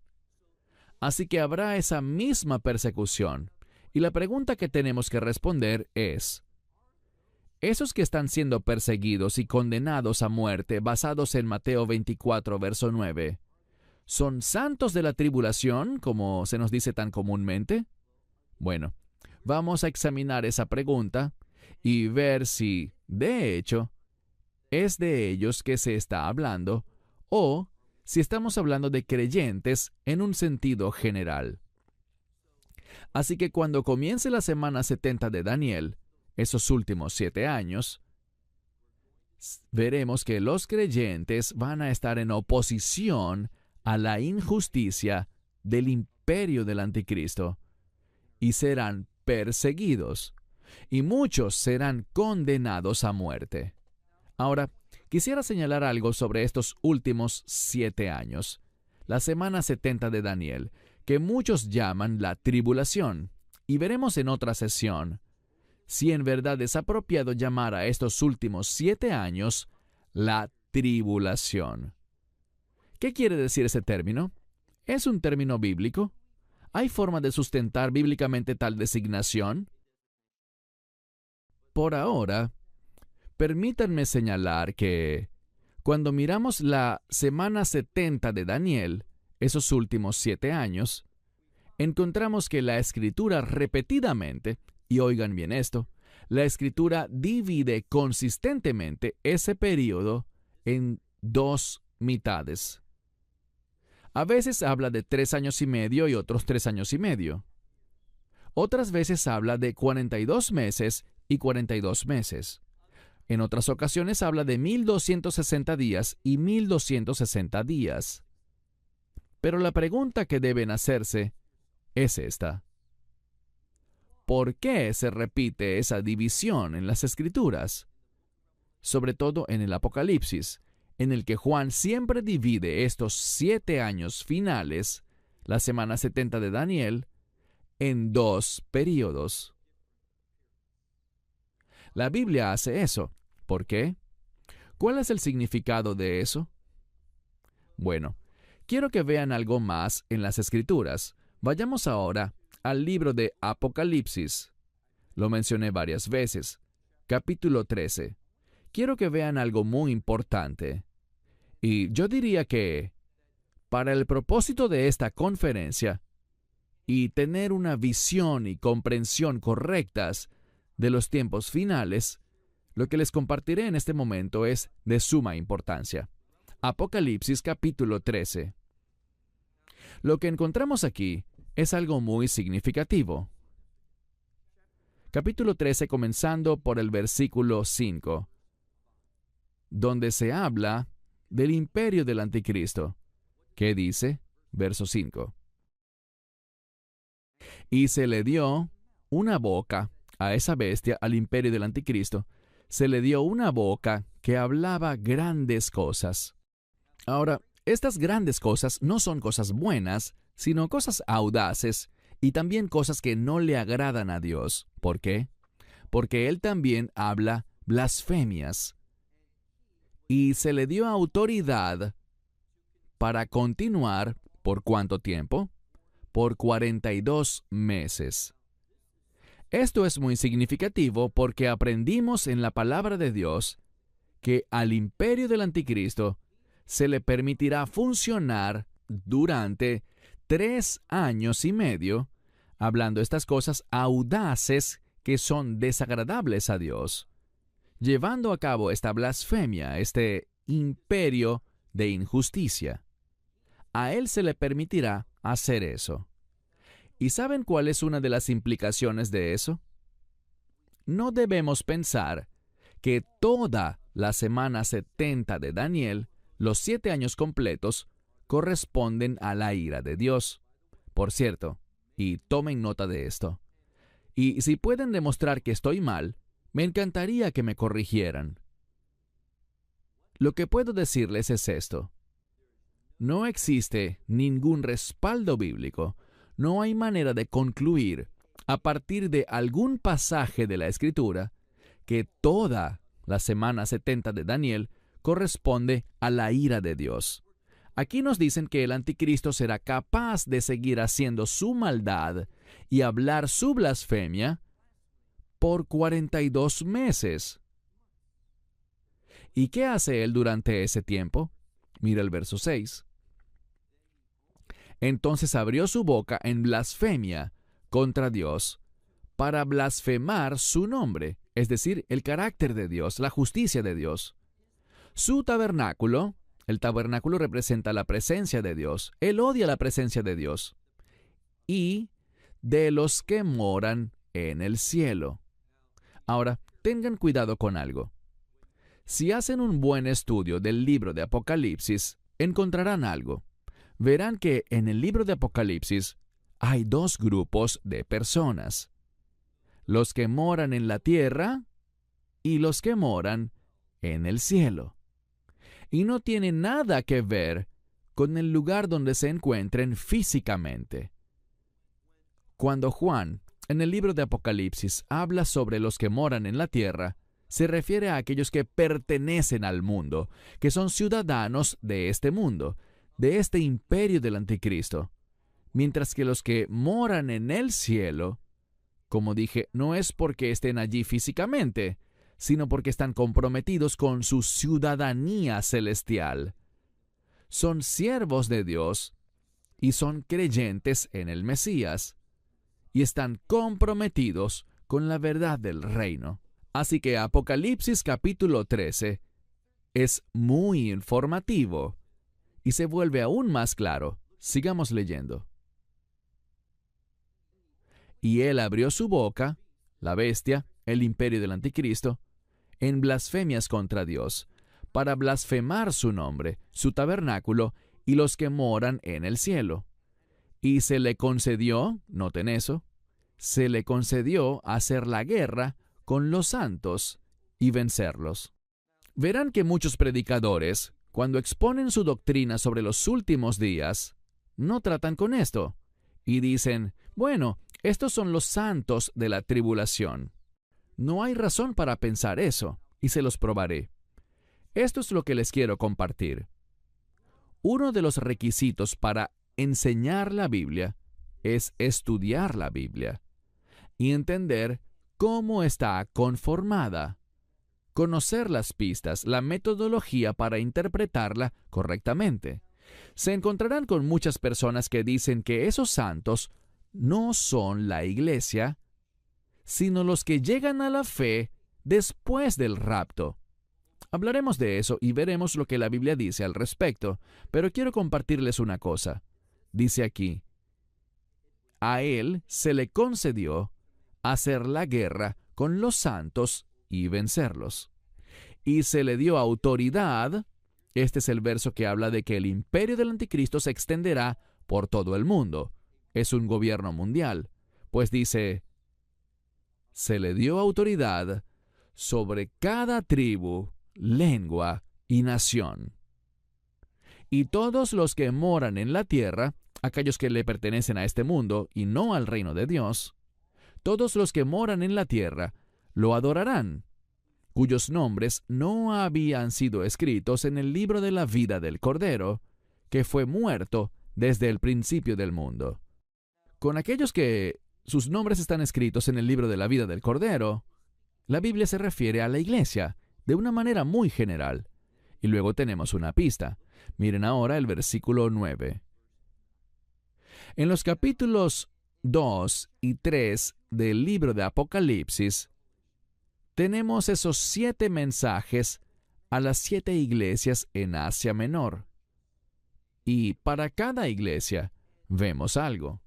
Así que habrá esa misma persecución. Y la pregunta que tenemos que responder es: ¿esos que están siendo perseguidos y condenados a muerte basados en Mateo 24, verso 9, son santos de la tribulación, como se nos dice tan comúnmente? Bueno, vamos a examinar esa pregunta y ver si, de hecho, es de ellos que se está hablando o si estamos hablando de creyentes en un sentido general. Así que cuando comience la semana 70 de Daniel, esos últimos 7 años, veremos que los creyentes van a estar en oposición a la injusticia del imperio del anticristo y serán perseguidos, y muchos serán condenados a muerte. Ahora, quisiera señalar algo sobre estos últimos 7 años, la semana 70 de Daniel, que muchos llaman la tribulación, y veremos en otra sesión si en verdad es apropiado llamar a estos últimos 7 años la tribulación. ¿Qué quiere decir ese término? ¿Es un término bíblico? ¿Hay forma de sustentar bíblicamente tal designación? Por ahora, permítanme señalar que Cuando miramos la semana 70 de Daniel, esos últimos 7 años, encontramos que la Escritura repetidamente, y oigan bien esto, la Escritura divide consistentemente ese período en 2 mitades. A veces habla de 3 años y medio y otros 3 años y medio. Otras veces habla de 42 meses y 42 meses. En otras ocasiones habla de 1260 días y 1260 días. Pero la pregunta que deben hacerse es esta: ¿por qué se repite esa división en las Escrituras? Sobre todo en el Apocalipsis, en el que Juan siempre divide estos 7 años finales, la semana 70 de Daniel, en 2 períodos. La Biblia hace eso. ¿Por qué? ¿Cuál es el significado de eso? Bueno, quiero que vean algo más en las Escrituras. Vayamos ahora al libro de Apocalipsis. Lo mencioné varias veces. Capítulo 13. Quiero que vean algo muy importante. Y yo diría que, para el propósito de esta conferencia, y tener una visión y comprensión correctas de los tiempos finales, lo que les compartiré en este momento es de suma importancia. Apocalipsis capítulo 13. Lo que encontramos aquí es algo muy significativo. Capítulo 13, comenzando por el versículo 5, donde se habla del imperio del anticristo. ¿Qué dice? Verso 5. Y se le dio una boca a esa bestia, al imperio del anticristo. Se le dio una boca que hablaba grandes cosas. Ahora, estas grandes cosas no son cosas buenas, sino cosas audaces y también cosas que no le agradan a Dios. ¿Por qué? Porque Él también habla blasfemias. Y se le dio autoridad para continuar, ¿por cuánto tiempo? Por 42 meses. Esto es muy significativo porque aprendimos en la palabra de Dios que al imperio del anticristo se le permitirá funcionar durante 3 años y medio, hablando estas cosas audaces que son desagradables a Dios, llevando a cabo esta blasfemia, este imperio de injusticia. A él se le permitirá hacer eso. ¿Y saben cuál es una de las implicaciones de eso? No debemos pensar que toda la semana 70 de Daniel, los 7 años completos, corresponden a la ira de Dios. Por cierto, y tomen nota de esto, y si pueden demostrar que estoy mal, me encantaría que me corrigieran. Lo que puedo decirles es esto: no existe ningún respaldo bíblico, no hay manera de concluir, a partir de algún pasaje de la Escritura, que toda la semana 70 de Daniel corresponde a la ira de Dios. Aquí nos dicen que el anticristo será capaz de seguir haciendo su maldad y hablar su blasfemia por 42 meses. ¿Y qué hace él durante ese tiempo? Mira el verso 6. Entonces abrió su boca en blasfemia contra Dios para blasfemar su nombre, es decir, el carácter de Dios, la justicia de Dios. Su tabernáculo, el tabernáculo representa la presencia de Dios. Él odia la presencia de Dios. Y de los que moran en el cielo. Ahora, tengan cuidado con algo. Si hacen un buen estudio del libro de Apocalipsis, encontrarán algo. Verán que en el libro de Apocalipsis hay 2 grupos de personas: los que moran en la tierra y los que moran en el cielo. Y no tiene nada que ver con el lugar donde se encuentren físicamente. Cuando Juan, en el libro de Apocalipsis, habla sobre los que moran en la tierra, se refiere a aquellos que pertenecen al mundo, que son ciudadanos de este mundo, de este imperio del anticristo. Mientras que los que moran en el cielo, como dije, no es porque estén allí físicamente, sino porque están comprometidos con su ciudadanía celestial. Son siervos de Dios y son creyentes en el Mesías, y están comprometidos con la verdad del reino. Así que Apocalipsis capítulo 13 es muy informativo y se vuelve aún más claro. Sigamos leyendo. Y él abrió su boca, la bestia, el imperio del anticristo, en blasfemias contra Dios, para blasfemar su nombre, su tabernáculo y los que moran en el cielo. Y se le concedió, noten eso, se le concedió hacer la guerra con los santos y vencerlos. Verán que muchos predicadores, cuando exponen su doctrina sobre los últimos días, no tratan con esto, y dicen, bueno, estos son los santos de la tribulación. No hay razón para pensar eso, y se los probaré. Esto es lo que les quiero compartir. Uno de los requisitos para enseñar la Biblia es estudiar la Biblia y entender cómo está conformada, conocer las pistas, la metodología para interpretarla correctamente. Se encontrarán con muchas personas que dicen que esos santos no son la iglesia, sino los que llegan a la fe después del rapto. Hablaremos de eso y veremos lo que la Biblia dice al respecto, pero quiero compartirles una cosa. Dice aquí, a él se le concedió hacer la guerra con los santos y vencerlos. Y se le dio autoridad. Este es el verso que habla de que el imperio del anticristo se extenderá por todo el mundo. Es un gobierno mundial. Pues dice, se le dio autoridad sobre cada tribu, lengua y nación. Y todos los que moran en la tierra, aquellos que le pertenecen a este mundo y no al reino de Dios, todos los que moran en la tierra lo adorarán, cuyos nombres no habían sido escritos en el libro de la vida del Cordero, que fue muerto desde el principio del mundo. Con aquellos que sus nombres están escritos en el libro de la vida del Cordero, la Biblia se refiere a la iglesia de una manera muy general. Y luego tenemos una pista. Miren ahora el versículo 9. En los capítulos 2 y 3 del libro de Apocalipsis, tenemos esos 7 mensajes a las 7 iglesias en Asia Menor. Y para cada iglesia vemos algo.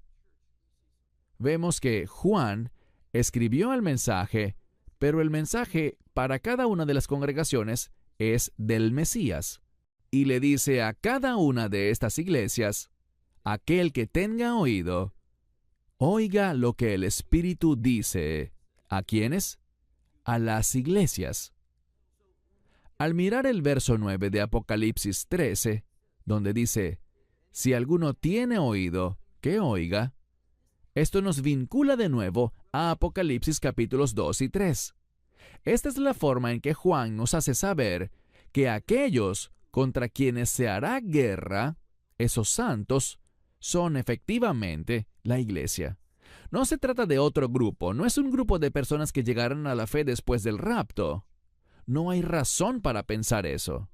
Vemos que Juan escribió el mensaje, pero el mensaje para cada una de las congregaciones es del Mesías. Y le dice a cada una de estas iglesias, aquel que tenga oído, oiga lo que el Espíritu dice. ¿A quiénes? A las iglesias. Al mirar el verso 9 de Apocalipsis 13, donde dice, si alguno tiene oído, que oiga, esto nos vincula de nuevo a Apocalipsis capítulos 2 y 3. Esta es la forma en que Juan nos hace saber que aquellos contra quienes se hará guerra, esos santos, son efectivamente la iglesia. No se trata de otro grupo, no es un grupo de personas que llegarán a la fe después del rapto. No hay razón para pensar eso.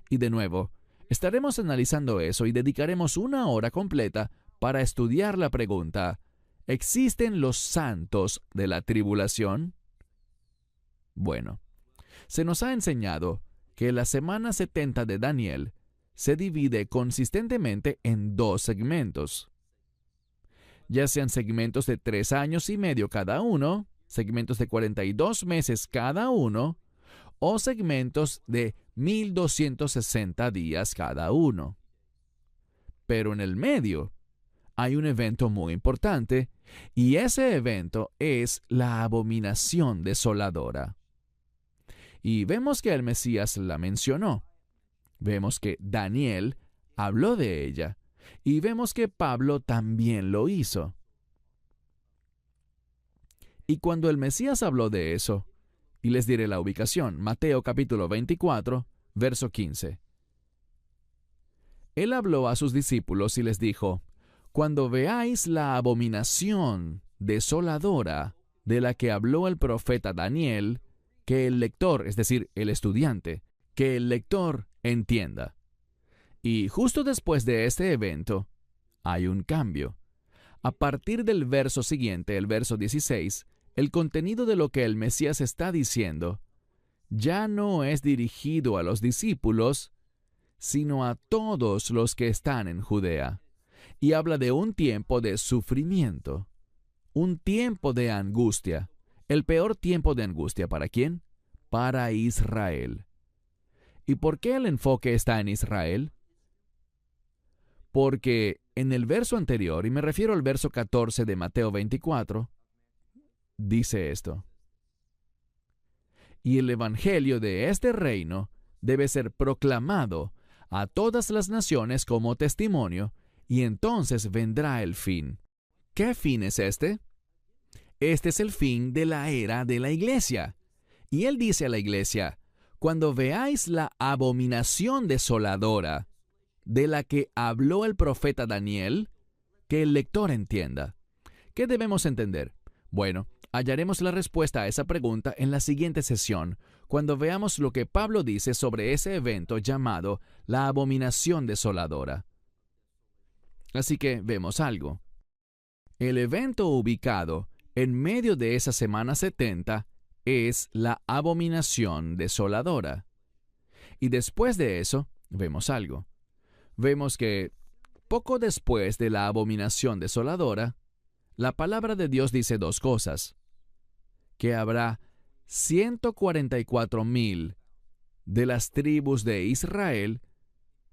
Y de nuevo, estaremos analizando eso y dedicaremos una hora completa para estudiar la pregunta, ¿existen los santos de la tribulación? Bueno, se nos ha enseñado que la semana 70 de Daniel se divide consistentemente en 2 segmentos. Ya sean segmentos de 3 años y medio cada uno, segmentos de 42 meses cada uno, o segmentos de 1260 días cada uno. Pero en el medio hay un evento muy importante, y ese evento es la abominación desoladora. Y vemos que el Mesías la mencionó. Vemos que Daniel habló de ella. Y vemos que Pablo también lo hizo. Y cuando el Mesías habló de eso, y les diré la ubicación, Mateo capítulo 24, verso 15. Él habló a sus discípulos y les dijo, cuando veáis la abominación desoladora de la que habló el profeta Daniel, que el lector, es decir, el estudiante, que el lector entienda. Y justo después de este evento, hay un cambio. A partir del verso siguiente, el verso 16, el contenido de lo que el Mesías está diciendo ya no es dirigido a los discípulos, sino a todos los que están en Judea. Y habla de un tiempo de sufrimiento, un tiempo de angustia. El peor tiempo de angustia, ¿para quién? Para Israel. ¿Y por qué el enfoque está en Israel? Porque en el verso anterior, y me refiero al verso 14 de Mateo 24, dice esto: y el evangelio de este reino debe ser proclamado a todas las naciones como testimonio, y entonces vendrá el fin. ¿Qué fin es este? Este es el fin de la era de la iglesia. Y él dice a la iglesia: cuando veáis la abominación desoladora de la que habló el profeta Daniel, que el lector entienda. ¿Qué debemos entender? Bueno, hallaremos la respuesta a esa pregunta en la siguiente sesión, cuando veamos lo que Pablo dice sobre ese evento llamado la abominación desoladora. Así que vemos algo. El evento ubicado en medio de esa semana 70 es la abominación desoladora. Y después de eso, vemos algo. Vemos que poco después de la abominación desoladora, la palabra de Dios dice dos cosas: que habrá 144,000 de las tribus de Israel,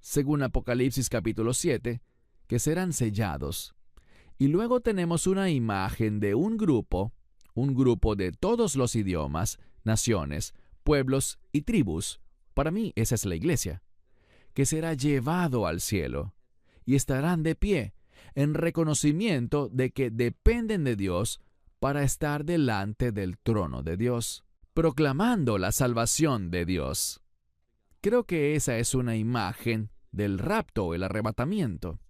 según Apocalipsis capítulo 7, que serán sellados. Y luego tenemos una imagen de un grupo de todos los idiomas, naciones, pueblos y tribus. Para mí esa es la iglesia, que será llevado al cielo, y estarán de pie, en reconocimiento de que dependen de Dios para estar delante del trono de Dios, proclamando la salvación de Dios. Creo que esa es una imagen del rapto, el arrebatamiento.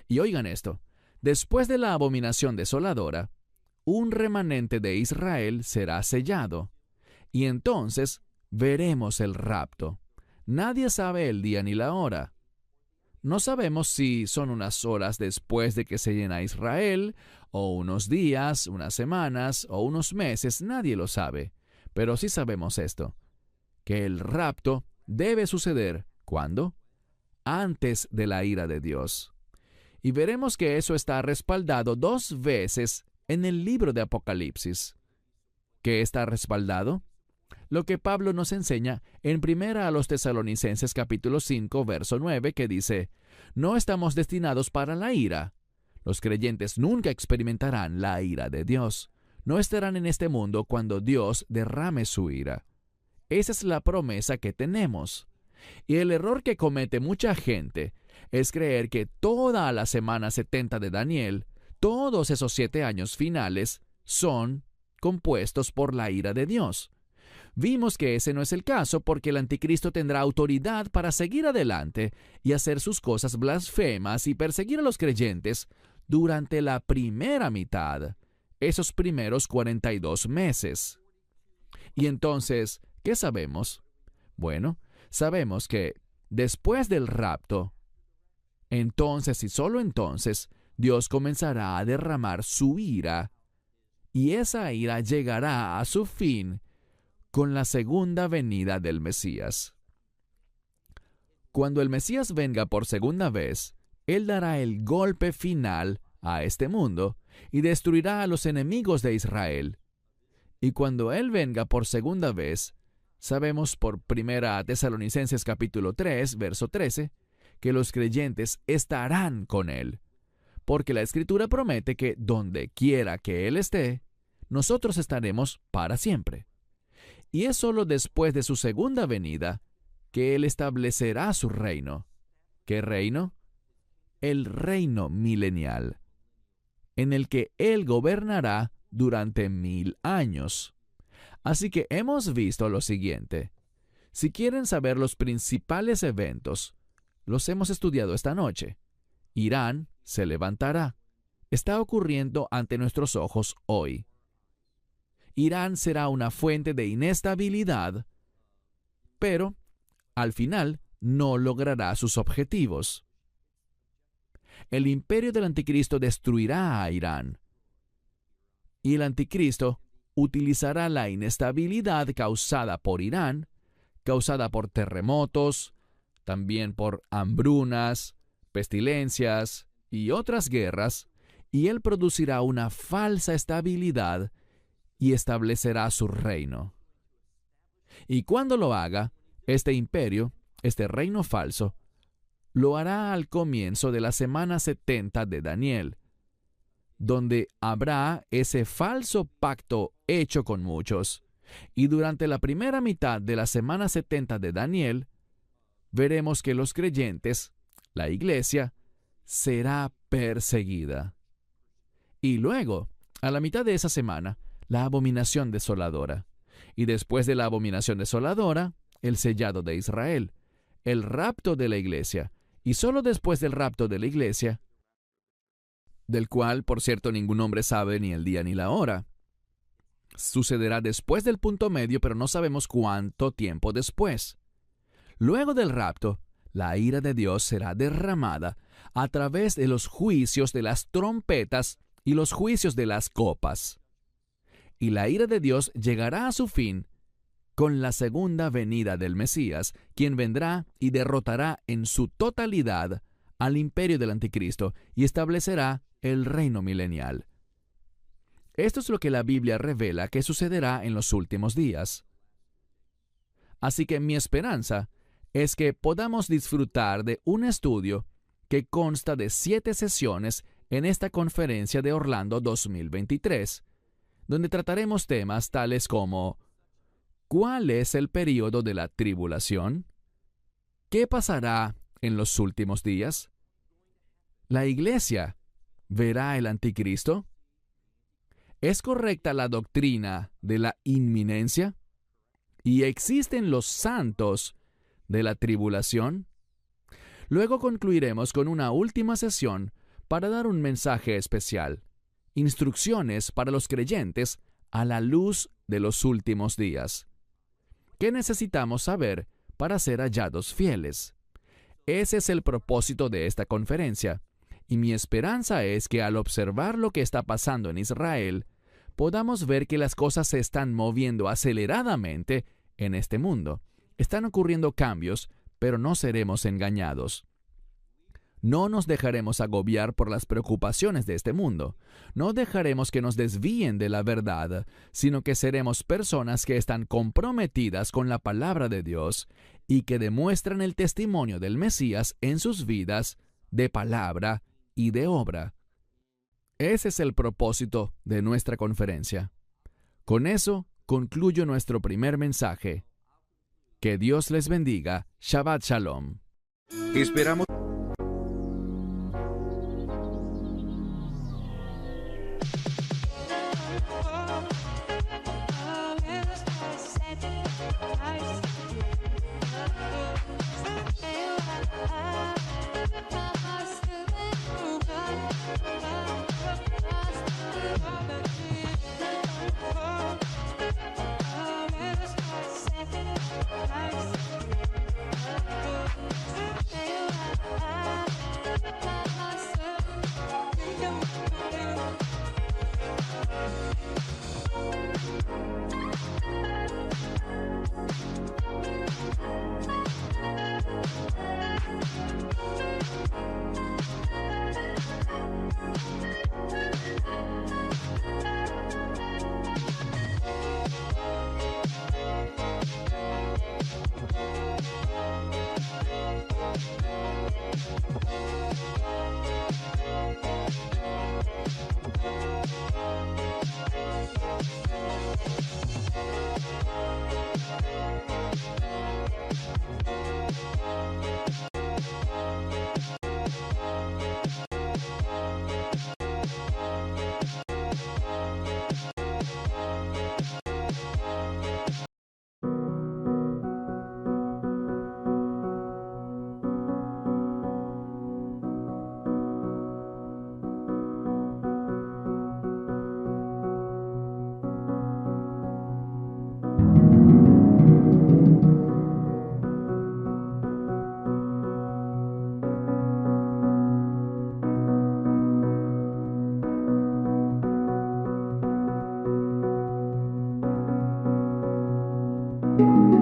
Y oigan esto: después de la abominación desoladora, un remanente de Israel será sellado, y entonces veremos el rapto. Nadie sabe el día ni la hora. No sabemos si son unas horas después de que sellen a Israel, o unos días, unas semanas, o unos meses. Nadie lo sabe. Pero sí sabemos esto: que el rapto debe suceder, ¿cuándo? Antes de la ira de Dios. Y veremos que eso está respaldado 2 veces en el libro de Apocalipsis. ¿Qué está respaldado? Lo que Pablo nos enseña en 1 Tesalonicenses capítulo 5, verso 9, que dice: no estamos destinados para la ira. Los creyentes nunca experimentarán la ira de Dios. No estarán en este mundo cuando Dios derrame su ira. Esa es la promesa que tenemos. Y el error que comete mucha gente es creer que toda la semana 70 de Daniel, todos esos 7 años finales, son compuestos por la ira de Dios. Vimos que ese no es el caso, porque el anticristo tendrá autoridad para seguir adelante y hacer sus cosas blasfemas y perseguir a los creyentes durante la primera mitad, esos primeros 42 meses. Y entonces, ¿qué sabemos? Bueno, sabemos que después del rapto, entonces y solo entonces, Dios comenzará a derramar su ira, y esa ira llegará a su fin con la segunda venida del Mesías. Cuando el Mesías venga por segunda vez, Él dará el golpe final a este mundo y destruirá a los enemigos de Israel. Y cuando Él venga por segunda vez, sabemos por 1 Tesalonicenses capítulo 3, verso 13, que los creyentes estarán con Él, porque la Escritura promete que donde quiera que Él esté, nosotros estaremos para siempre. Y es solo después de su segunda venida que Él establecerá su reino. ¿Qué reino? El reino milenial, en el que Él gobernará durante 1000 años. Así que hemos visto lo siguiente. Si quieren saber los principales eventos, los hemos estudiado esta noche. Irán se levantará. Está ocurriendo ante nuestros ojos hoy. Irán será una fuente de inestabilidad, pero al final no logrará sus objetivos. El imperio del anticristo destruirá a Irán, y el anticristo utilizará la inestabilidad causada por Irán, causada por terremotos, también por hambrunas, pestilencias y otras guerras, y él producirá una falsa estabilidad y establecerá su reino. Y cuando lo haga, este imperio, este reino falso, lo hará al comienzo de la semana 70 de Daniel, donde habrá ese falso pacto hecho con muchos. Y durante la primera mitad de la semana 70 de Daniel, veremos que los creyentes, la iglesia, será perseguida. Y luego, a la mitad de esa semana, la abominación desoladora. Y después de la abominación desoladora, el sellado de Israel, el rapto de la iglesia. Y solo después del rapto de la iglesia, del cual, por cierto, ningún hombre sabe ni el día ni la hora, sucederá después del punto medio, pero no sabemos cuánto tiempo después. Luego del rapto, la ira de Dios será derramada a través de los juicios de las trompetas y los juicios de las copas. Y la ira de Dios llegará a su fin con la segunda venida del Mesías, quien vendrá y derrotará en su totalidad al imperio del anticristo y establecerá el reino milenial. Esto es lo que la Biblia revela que sucederá en los últimos días. Así que mi esperanza es que podamos disfrutar de un estudio que consta de 7 sesiones en esta conferencia de Orlando 2023, donde trataremos temas tales como ¿cuál es el período de la tribulación? ¿Qué pasará en los últimos días? ¿La iglesia verá el anticristo? ¿Es correcta la doctrina de la inminencia? ¿Y existen los santos de la tribulación? Luego concluiremos con una última sesión para dar un mensaje especial, instrucciones para los creyentes a la luz de los últimos días. ¿Qué necesitamos saber para ser hallados fieles? Ese es el propósito de esta conferencia, y mi esperanza es que al observar lo que está pasando en Israel, podamos ver que las cosas se están moviendo aceleradamente en este mundo. Están ocurriendo cambios, pero no seremos engañados. No nos dejaremos agobiar por las preocupaciones de este mundo. No dejaremos que nos desvíen de la verdad, sino que seremos personas que están comprometidas con la palabra de Dios y que demuestran el testimonio del Mesías en sus vidas de palabra y de obra. Ese es el propósito de nuestra conferencia. Con eso concluyo nuestro primer mensaje. Que Dios les bendiga. Shabbat Shalom. Esperamos. Dios.